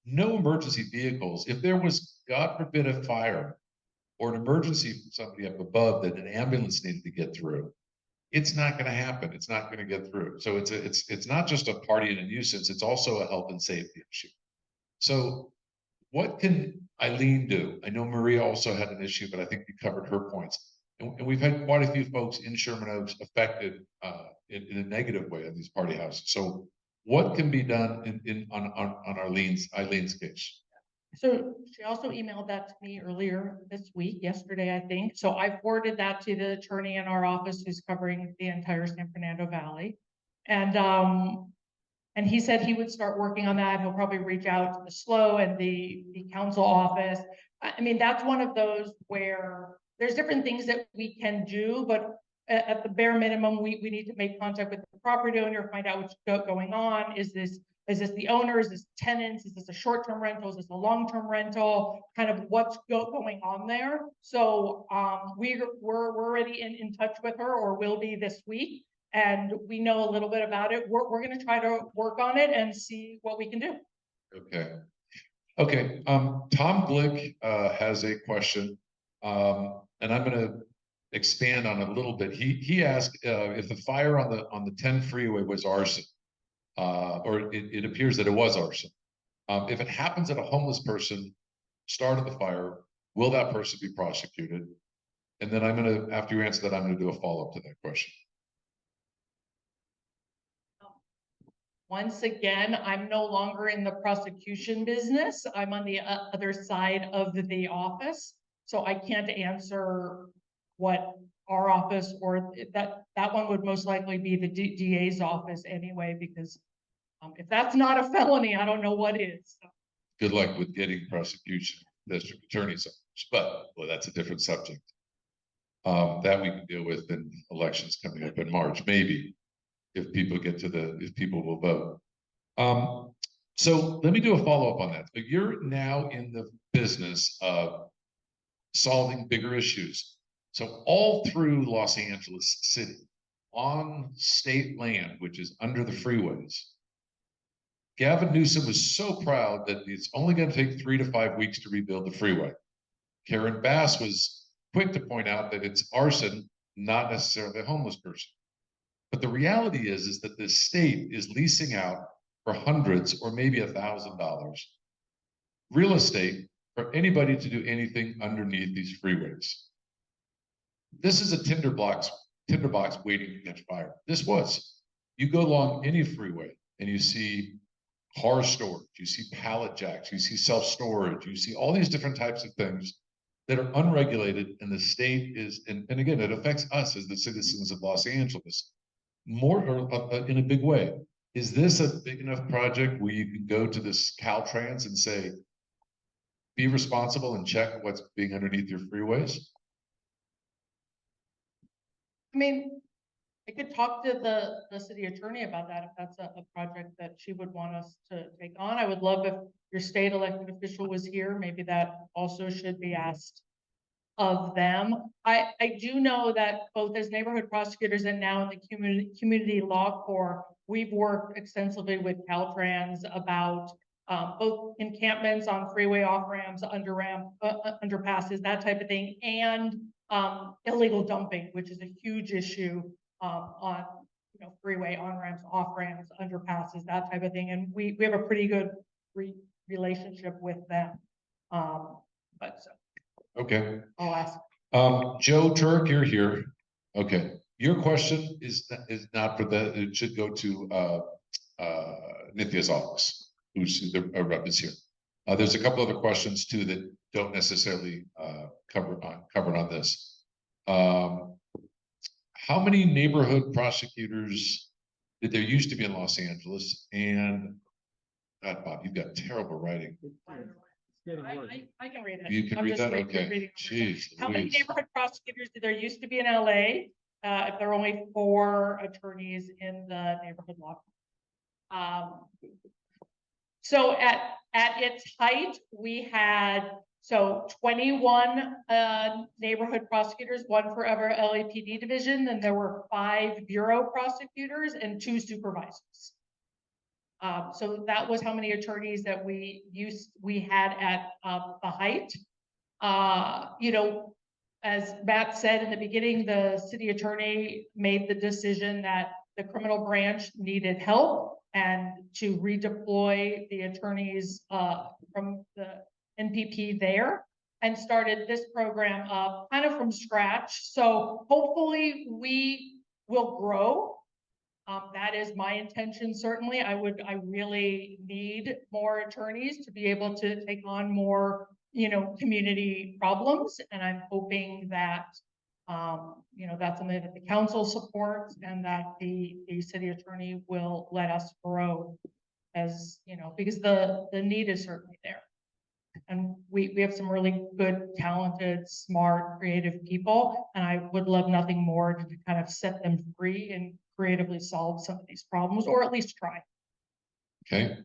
no emergency vehicles. If there was, God forbid, a fire or an emergency from somebody up above that an ambulance needed to get through, it's not going to happen. It's not going to get through. So it's not just a party and a nuisance. It's also a health and safety issue. So what can Eileen do? I know Maria also had an issue, but I think we covered her points. And we've had quite a few folks in Sherman Oaks affected in a negative way on these party houses. So what can be done on Eileen's case? So she also emailed that to me earlier this week, yesterday, I think. So I forwarded that to the attorney in our office who's covering the entire San Fernando Valley. And he said he would start working on that. He'll probably reach out to the SLO and the council office. I mean, that's one of those where there's different things that we can do, but at the bare minimum, we need to make contact with the property owner, find out what's going on. Is this the owner? Is this tenants? Is this a short-term rental? Is this a long-term rental? Kind of what's going on there. So we're already in touch with her, or will be this week, and we know a little bit about it. We're going to try to work on it and see what we can do. Okay. Okay. Tom Glick has a question, and I'm going to expand on it a little bit. He asked if the fire on the 10 freeway was arson, or it appears that it was arson. If it happens that a homeless person started the fire, will that person be prosecuted? And then after you answer that, I'm going to do a follow-up to that question. Once again, I'm no longer in the prosecution business. I'm on the other side of the office. So I can't answer what our office or that one would most likely be the DA's office anyway, because if that's not a felony, I don't know what is. Good luck with getting prosecution district attorney's office, but well, that's a different subject. That we can deal with in elections coming up in March, maybe, if people will vote. So let me do a follow-up on that. But you're now in the business of solving bigger issues. So all through Los Angeles City, on state land, which is under the freeways, Gavin Newsom was so proud that it's only going to take 3 to 5 weeks to rebuild the freeway. Karen Bass was quick to point out that it's arson, not necessarily a homeless person. But the reality is that the state is leasing out for hundreds or maybe $1,000 real estate for anybody to do anything underneath these freeways. This is a tinderbox waiting to catch fire. You go along any freeway and you see car storage, you see pallet jacks, you see self-storage, you see all these different types of things that are unregulated, and the state is, and again, it affects us as the citizens of Los Angeles more in a big way. Is this a big enough project where you can go to this Caltrans and say, be responsible and check what's being underneath your freeways? I mean, I could talk to the city attorney about that if that's a project that she would want us to take on. I would love if your state elected official was here. Maybe that also should be asked of them. I do know that both as neighborhood prosecutors and now in the community law corps, we've worked extensively with Caltrans about both encampments on freeway off-ramps, underpasses, that type of thing, and illegal dumping, which is a huge issue on freeway on-ramps, off-ramps, underpasses, that type of thing. And we have a pretty good relationship with them. Okay. I'll ask. Joe Turk, you're here. Okay. Your question is not for that. It should go to Nithya's office, who's the rep is here. There's a couple other questions too that don't necessarily covered on this. How many neighborhood prosecutors that there used to be in Los Angeles, and God, Bob, you've got terrible writing. I can read it. You can I'm read just that? reading Okay. it. Jeez. How many Louise. neighborhood prosecutors did there used to be in LA? If there are only 4 attorneys in the neighborhood law. So at its height, we had, 21 neighborhood prosecutors, 1 for every LAPD division, and there were 5 bureau prosecutors and 2 supervisors. So that was how many attorneys that we had at the height. You know, as Matt said in the beginning, the city attorney made the decision that the criminal branch needed help and to redeploy the attorneys from the NPP there and started this program up kind of from scratch. So hopefully we will grow. That is my intention, certainly. I really need more attorneys to be able to take on more, community problems. And I'm hoping that, that's something that the council supports and that the city attorney will let us grow as, because the need is certainly there. And we have some really good, talented, smart, creative people. And I would love nothing more to kind of set them free and creatively solve some of these problems, or at least try. Okay,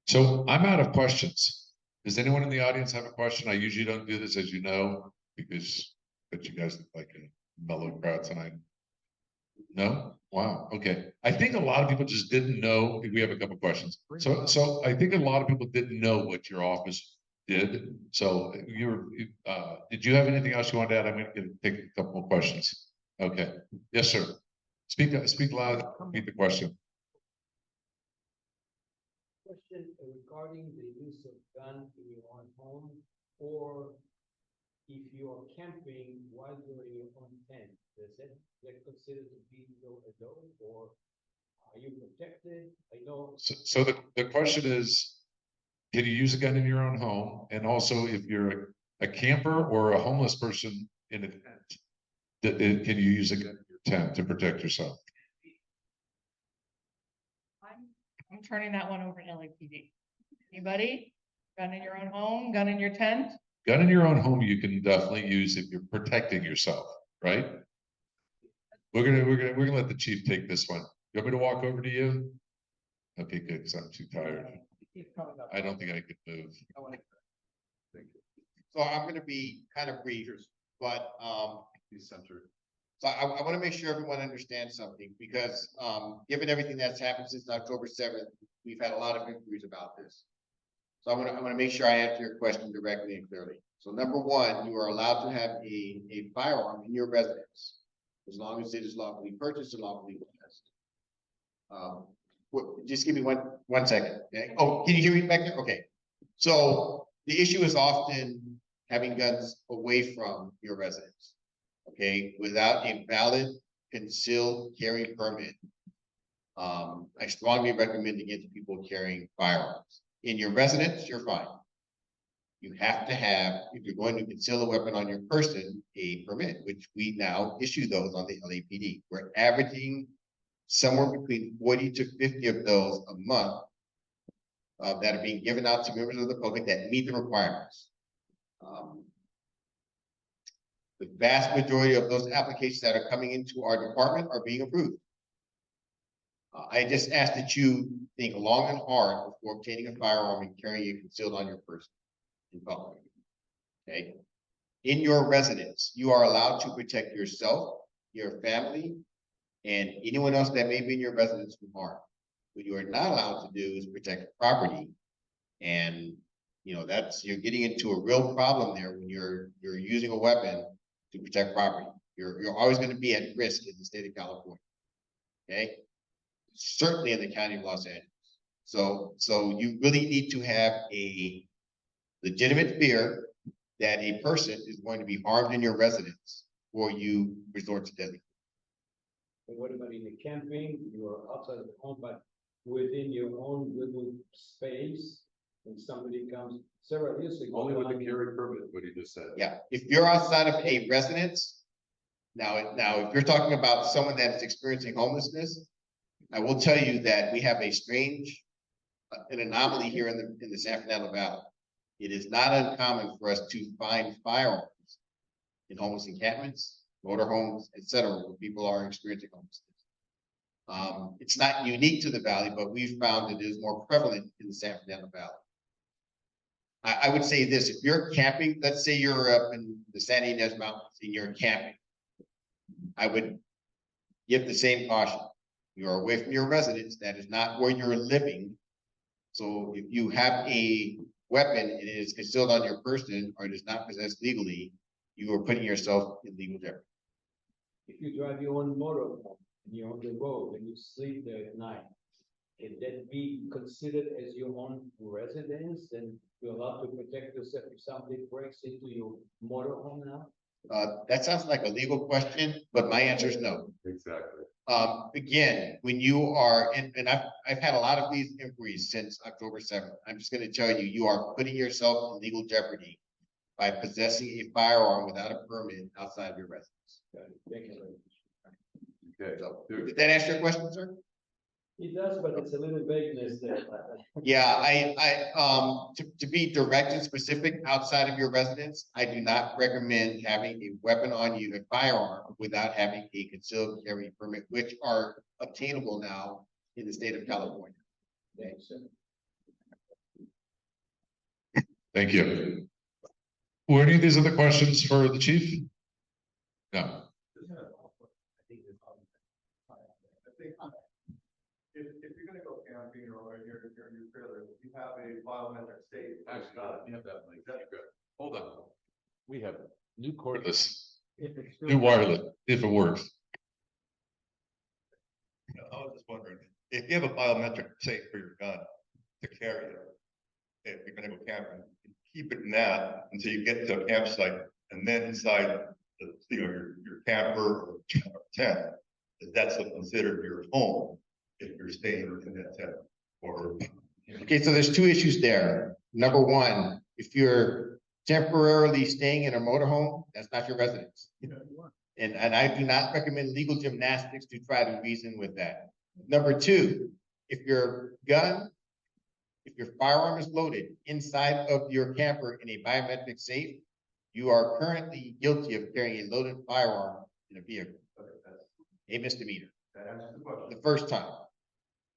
so I'm out of questions. Does anyone in the audience have a question? I usually don't do this, as you know, because but you guys look like a mellow crowd tonight. No? Wow. Okay. I think a lot of people just didn't know. We have a couple questions. So I think a lot of people didn't know what your office did. So did you have anything else you wanted to add? I'm going to take a couple more questions. Okay. Yes, sir. Speak loud. Repeat the question. Question regarding the use of gun in your own home, or if you are camping while you're in your own tent, does it get considered to be a dog, or are you protected? I know. So the question is, can you use a gun in your own home? And also, if you're a camper or a homeless person in a tent, can you use a gun in your tent to protect yourself? I'm turning that one over to LAPD. Anybody? Gun in your own home, gun in your tent? Gun in your own home, you can definitely use if you're protecting yourself, right? We're gonna let the chief take this one. You want me to walk over to you? Okay, good, because I'm too tired. I don't think I could move. So I'm gonna be kind of brief, but, so I want to make sure everyone understands something, because, given everything that's happened since October 7th, we've had a lot of inquiries about this. So I want to make sure I answer your question directly and clearly. So number one, you are allowed to have a firearm in your residence, as long as it is lawfully purchased and lawfully possessed. Just give me one second. Okay? Oh, can you hear me back there? Okay. So the issue is often having guns away from your residence. Okay, without a valid concealed carry permit. I strongly recommend against people carrying firearms. In your residence, you're fine. You have to have, if you're going to conceal a weapon on your person, a permit, which we now issue those on the LAPD. We're averaging somewhere between 40 to 50 of those a month that are being given out to members of the public that meet the requirements. The vast majority of those applications that are coming into our department are being approved. I just ask that you think long and hard before obtaining a firearm and carrying it concealed on your person in public. Okay. In your residence, you are allowed to protect yourself, your family, and anyone else that may be in your residence from harm. What you are not allowed to do is protect property. And you're getting into a real problem there when you're using a weapon to protect property. You're always going to be at risk in the state of California. Okay. Certainly in the county of Los Angeles. So you really need to have a legitimate fear that a person is going to be harmed in your residence before you resort to deadly. And what about in the camping? You're outside of the home, but within your own little space, and somebody comes several years ago. Only with the carry permit, what he just said. Yeah, if you're outside of a residence, now if you're talking about someone that is experiencing homelessness, I will tell you that we have a strange, an anomaly here in the San Fernando Valley. It is not uncommon for us to find firearms in homeless encampments, motorhomes, etc., where people are experiencing homelessness. It's not unique to the valley, but we've found it is more prevalent in the San Fernando Valley. I would say this: if you're camping, let's say you're up in the San Ynez Mountains and you're camping, I would give the same caution. You are away from your residence. That is not where you're living. So if you have a weapon and it is concealed on your person or it is not possessed legally, you are putting yourself in legal jeopardy. If you drive your own motorhome and you're on the road and you sleep there at night, can that be considered as your own residence and you're allowed to protect yourself if somebody breaks into your motorhome now? That sounds like a legal question, but my answer is no. Exactly. Again, when you are, and I've had a lot of these inquiries since October 7th. I'm just going to tell you, you are putting yourself in legal jeopardy by possessing a firearm without a permit outside of your residence. Thank you very much. Okay. So, did that answer your question, sir? It does, but it's a little vagueness there. Yeah, to be direct and specific outside of your residence, I do not recommend having a weapon on you, a firearm, without having a concealed carry permit, which are obtainable now in the state of California. Thanks, sir. Thank you. Were any of these other questions for the chief? No. If you're gonna go camping or you're in your trailer, you have a biometric safe. Actually, you have that link. That's good. Hold on. We have new cordless, If it's still- new wireless, if it works. I was just wondering, if you have a biometric safe for your gun to carry it, if you're gonna go camping, keep it in that until you get to a campsite, and then inside the, your camper or tent, that's considered your home if you're staying in that tent. Or Okay, so there's two issues there. Number one, if you're temporarily staying in a motorhome, that's not your residence. And I do not recommend legal gymnastics to try to reason with that. Number two, if your firearm is loaded inside of your camper in a biometric safe, you are currently guilty of carrying a loaded firearm in a vehicle. A misdemeanor. that answers the question. The first time.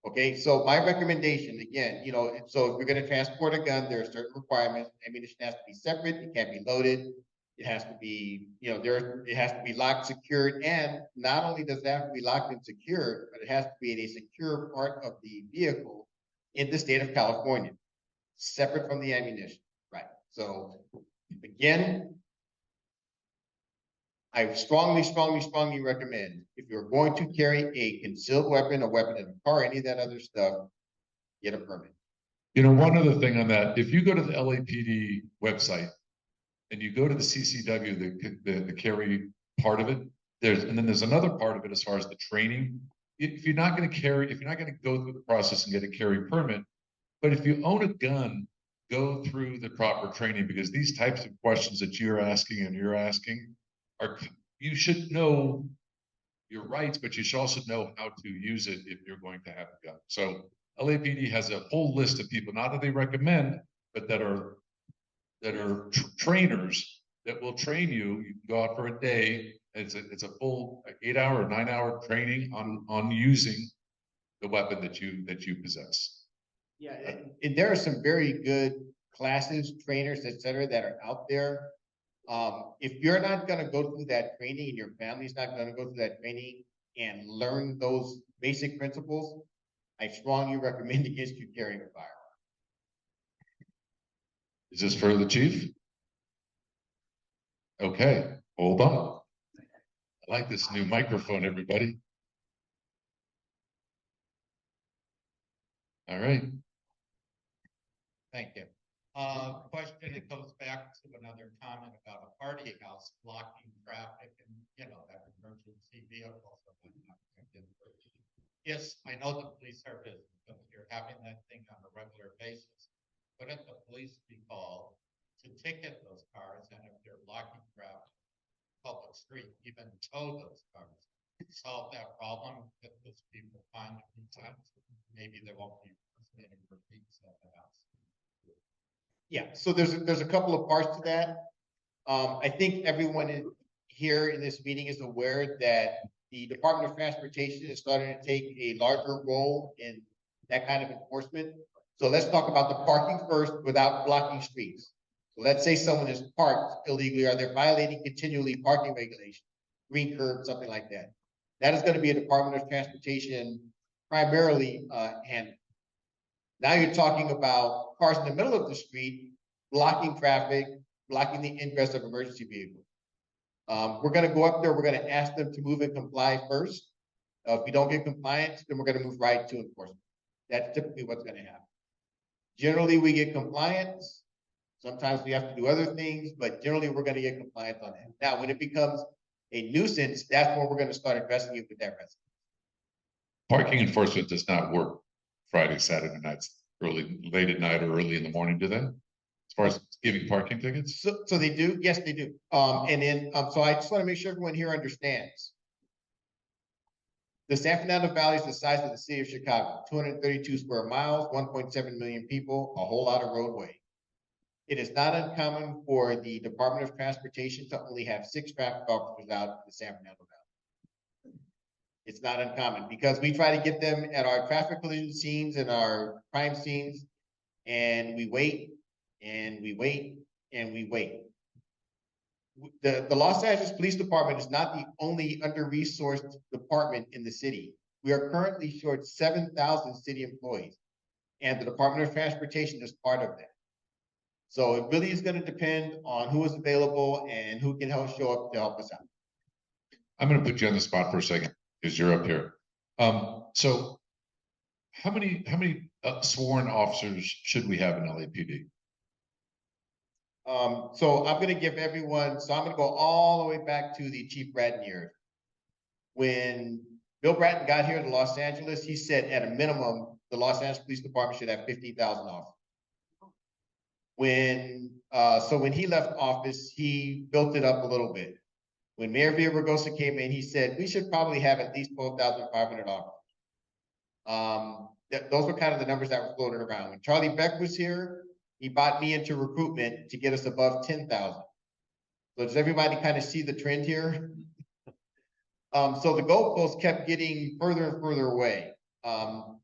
Okay, so my recommendation, again, so if you're gonna transport a gun, there are certain requirements. Ammunition has to be separate, it can't be loaded. It has to be, it has to be locked, secured, and not only does it have to be locked and secured, but it has to be in a secure part of the vehicle in the state of California, separate from the ammunition, right? So again, I strongly recommend if you're going to carry a concealed weapon, a weapon in a car, any of that other stuff, get a permit. One other thing on that, if you go to the LAPD website and you go to the CCW, the carry part of it, and then there's another part of it as far as the training. If you're not going to go through the process and get a carry permit, but if you own a gun, go through the proper training, because these types of questions that you're asking you should know your rights, but you should also know how to use it if you're going to have a gun. So LAPD has a whole list of people, not that they recommend, but that are trainers that will train you. You can go out for a day. It's a full 8-hour or 9-hour training on using the weapon that you possess. Yeah, and there are some very good classes, trainers, et cetera, that are out there. If you're not going to go through that training and your family's not going to go through that training and learn those basic principles, I strongly recommend against you carrying a firearm. Is this for the chief? Okay, hold on. I like this new microphone, everybody. All right. Thank you. Question, it goes back to another comment about a party house blocking traffic and, that emergency vehicles. Yes, I know the police are busy, but you're having that thing on a regular basis. Wouldn't the police be called to ticket those cars, and if they're blocking traffic, public street, even tow those cars? Solve that problem that those people find to be times, maybe there won't be any repeats at the house. Yeah, so there's a couple of parts to that. I think everyone here in this meeting is aware that the Department of Transportation is starting to take a larger role in that kind of enforcement. So let's talk about the parking first without blocking streets. So let's say someone is parked illegally, or they're violating continually parking regulations, green curb, something like that. That is gonna be a Department of Transportation primarily handle. Now you're talking about cars in the middle of the street, blocking traffic, blocking the ingress of emergency vehicles. We're gonna go up there, we're gonna ask them to move and comply first. If we don't get compliance, then we're gonna move right to enforcement. That's typically what's gonna happen. Generally, we get compliance. Sometimes we have to do other things, but generally we're gonna get compliance on that. Now, when it becomes a nuisance, that's when we're gonna start addressing it with that resident. Parking enforcement does not work Friday, Saturday nights, late at night or early in the morning, do they? As far as giving parking tickets? So they do, yes, they do. And then, so I just want to make sure everyone here understands. The San Fernando Valley is the size of the city of Chicago, 232 square miles, 1.7 million people, a whole lot of roadway. It is not uncommon for the Department of Transportation to only have 6 traffic officers out in the San Fernando Valley. It's not uncommon because we try to get them at our traffic collision scenes and our crime scenes, and we wait and we wait and we wait. The Los Angeles Police Department is not the only under-resourced department in the city. We are currently short 7,000 city employees, and the Department of Transportation is part of that. So it really is going to depend on who is available and who can help show up to help us out. I'm going to put you on the spot for a second because you're up here. So how many sworn officers should we have in LAPD? So I'm gonna give everyone, so I'm gonna go all the way back to the Chief Bratton years. When Bill Bratton got here to Los Angeles, he said at a minimum, the Los Angeles Police Department should have 50,000 officers. So when he left office, he built it up a little bit. When Mayor Villaraigosa came in, he said, we should probably have at least 12,500 officers. Those were kind of the numbers that were floated around. When Charlie Beck was here, he bought me into recruitment to get us above 10,000. So does everybody kind of see the trend here? So the goalposts kept getting further and further away.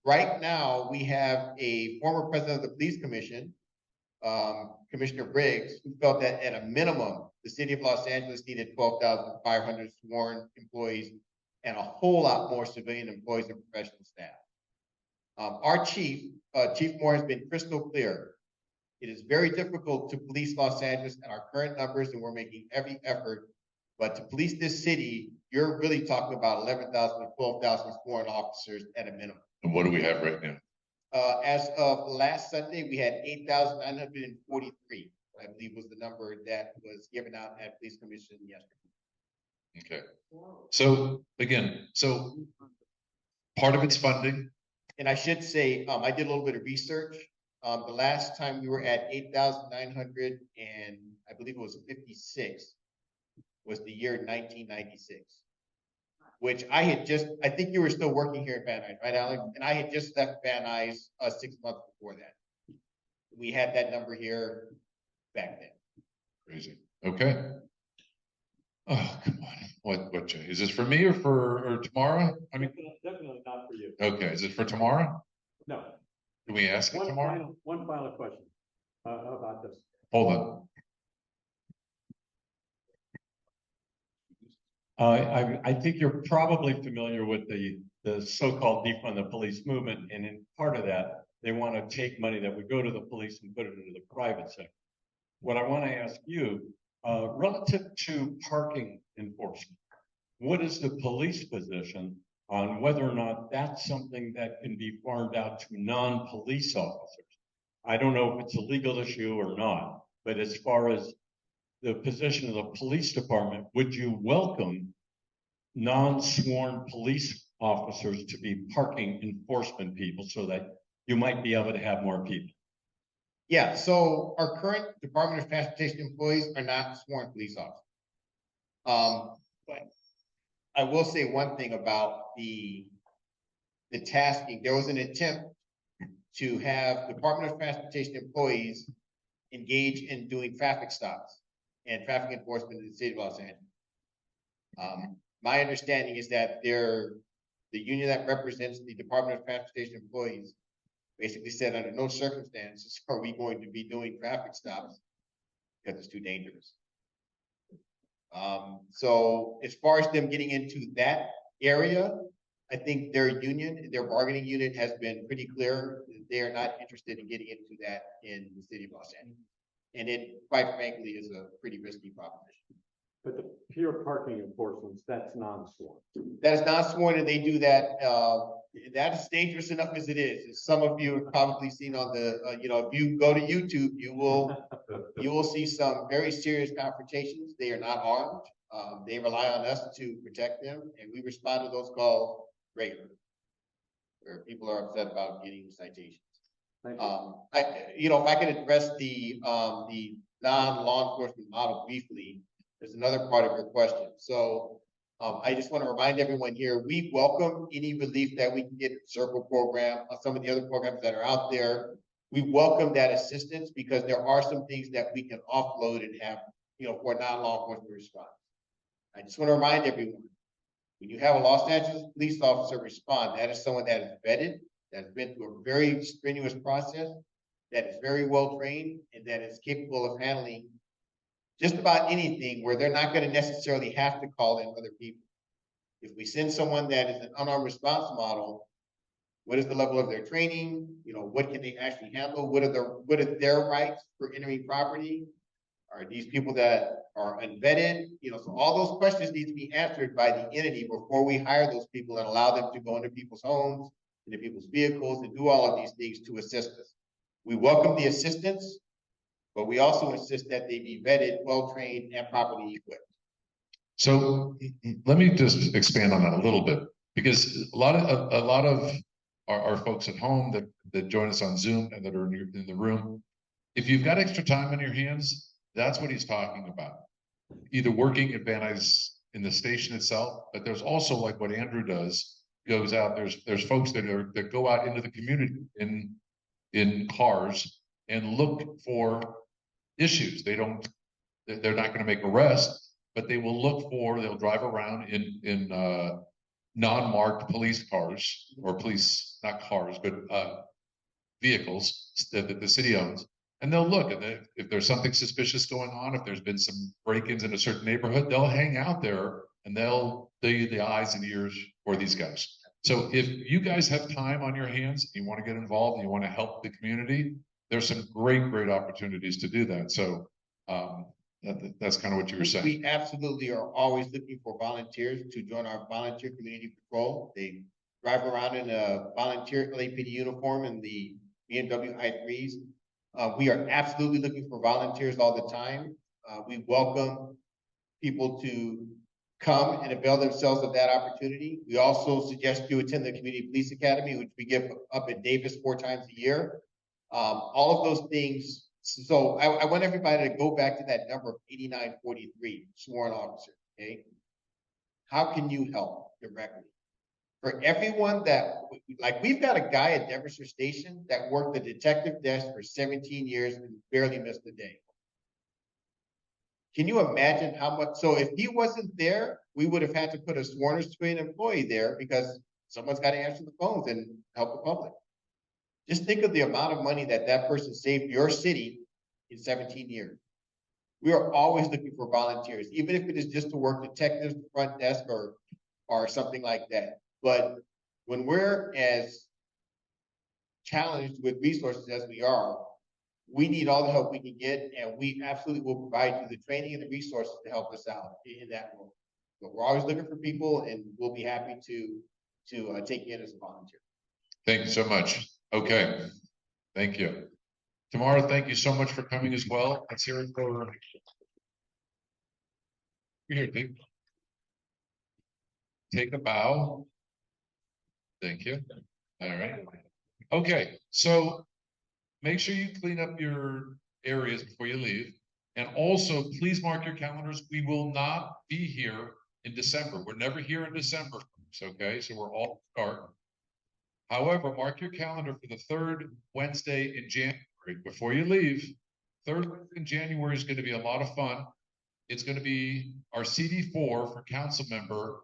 Right now, we have a former president of the police commission, Commissioner Briggs, who felt that at a minimum, the city of Los Angeles needed 12,500 sworn employees and a whole lot more civilian employees and professional staff. Our chief, Chief Moore, has been crystal clear. It is very difficult to police Los Angeles at our current numbers, and we're making every effort. But to police this city, you're really talking about 11,000 to 12,000 sworn officers at a minimum. And what do we have right now? As of last Sunday, we had 8,943, I believe was the number that was given out at Police Commission yesterday. Okay. So again, part of it's funding. And I should say, I did a little bit of research. The last time we were at 8,900 and I believe it was 56 was the year 1996, which I think you were still working here at Van Nuys, right, Alex? And I had just left Van Nuys 6 months before that. We had that number here back then. Crazy. Okay. Oh, come on. What, Jay? Is this for me or tomorrow? I mean, Definitely not for you. okay. Is it for tomorrow? No. Can we ask it tomorrow? One final question about this. Hold on. I think you're probably familiar with the so-called defund the police movement, and in part of that, they want to take money that would go to the police and put it into the private sector. What I want to ask you, relative to parking enforcement, what is the police position on whether or not that's something that can be farmed out to non-police officers? I don't know if it's a legal issue or not, but as far as the position of the police department, would you welcome non-sworn police officers to be parking enforcement people so that you might be able to have more people? Yeah, so our current Department of Transportation employees are not sworn police officers. But I will say one thing about the the tasking, there was an attempt to have Department of Transportation employees engage in doing traffic stops and traffic enforcement in the city of Los Angeles. My understanding is that the union that represents the Department of Transportation employees basically said under no circumstances are we going to be doing traffic stops because it's too dangerous. So as far as them getting into that area, I think their union, their bargaining unit has been pretty clear. They are not interested in getting into that in the city of Los Angeles. And it, quite frankly, is a pretty risky proposition. But the pure parking enforcement, that's non-sworn. That is not sworn, and they do that. That is dangerous enough as it is. As some of you have probably seen on the, if you go to YouTube, you will see some very serious confrontations. They are not armed. They rely on us to protect them, and we respond to those calls regularly, where people are upset about getting citations. If I could address the non-law enforcement model briefly, there's another part of your question. So I just want to remind everyone here, we welcome any relief that we can get in the Circle program, some of the other programs that are out there. We welcome that assistance because there are some things that we can offload and have, for non-law enforcement response. I just want to remind everyone, when you have a Los Angeles police officer respond, that is someone that is vetted, that's been through a very strenuous process, that is very well trained, and that is capable of handling just about anything where they're not going to necessarily have to call in other people. If we send someone that is an unarmed response model, what is the level of their training? What can they actually handle? What are their rights for entering property? Are these people that are unvetted? So all those questions need to be answered by the entity before we hire those people and allow them to go into people's homes, into people's vehicles, and do all of these things to assist us. We welcome the assistance, but we also insist that they be vetted, well-trained, and properly equipped. So let me just expand on that a little bit, because a lot of our folks at home that join us on Zoom and that are in the room, if you've got extra time on your hands, that's what he's talking about. Either working at Van Nuys in the station itself, but there's also, like what Andrew does, goes out. There's folks that go out into the community in cars and look for issues. They're not going to make arrests, but they'll drive around in non-marked police cars, or police, not cars, but vehicles that the city owns. And they'll look, and if there's something suspicious going on, if there's been some break-ins in a certain neighborhood, they'll hang out there and they'll be the eyes and ears for these guys. So if you guys have time on your hands, you want to get involved, and you want to help the community, there's some great opportunities to do that. So that's kind of what you were saying. We absolutely are always looking for volunteers to join our volunteer community patrol. They drive around in a volunteer LAPD uniform in the BMW i3s. We are absolutely looking for volunteers all the time. We welcome people to come and avail themselves of that opportunity. We also suggest you attend the Community Police Academy, which we give up at Davis 4 times a year. All of those things. So I want everybody to go back to that number of 8943 sworn officers. Okay, how can you help directly? For everyone we've got a guy at Devonshire Station that worked the detective desk for 17 years and barely missed a day. Can you imagine how much? So if he wasn't there, we would have had to put a sworn or civilian employee there because someone's got to answer the phones and help the public. Just think of the amount of money that person saved your city in 17 years. We are always looking for volunteers, even if it is just to work detectives, front desk, or something like that. But when we're as challenged with resources as we are, we need all the help we can get, and we absolutely will provide you the training and the resources to help us out in that role. But we're always looking for people, and we'll be happy to take you in as a volunteer. Thank you so much. Okay, thank you. Tamar, thank you so much for coming as well. Let's hear it for here. Take a bow. Thank you. All right. Okay, so make sure you clean up your areas before you leave. And also, please mark your calendars. We will not be here in December. We're never here in December, okay? So we're all start. However, mark your calendar for the third Wednesday in January, before you leave. Third Wednesday in January is gonna be a lot of fun. It's gonna be our CD4 for council member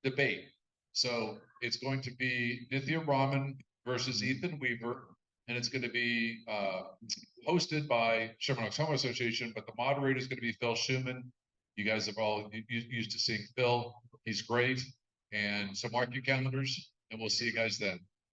debate. So it's going to be Nithya Raman versus Ethan Weaver, and it's gonna be hosted by Sherman Oaks Homeowners Association, but the moderator is gonna be Phil Schuman. You guys have all used to seeing Phil. He's great. And so mark your calendars, and we'll see you guys then.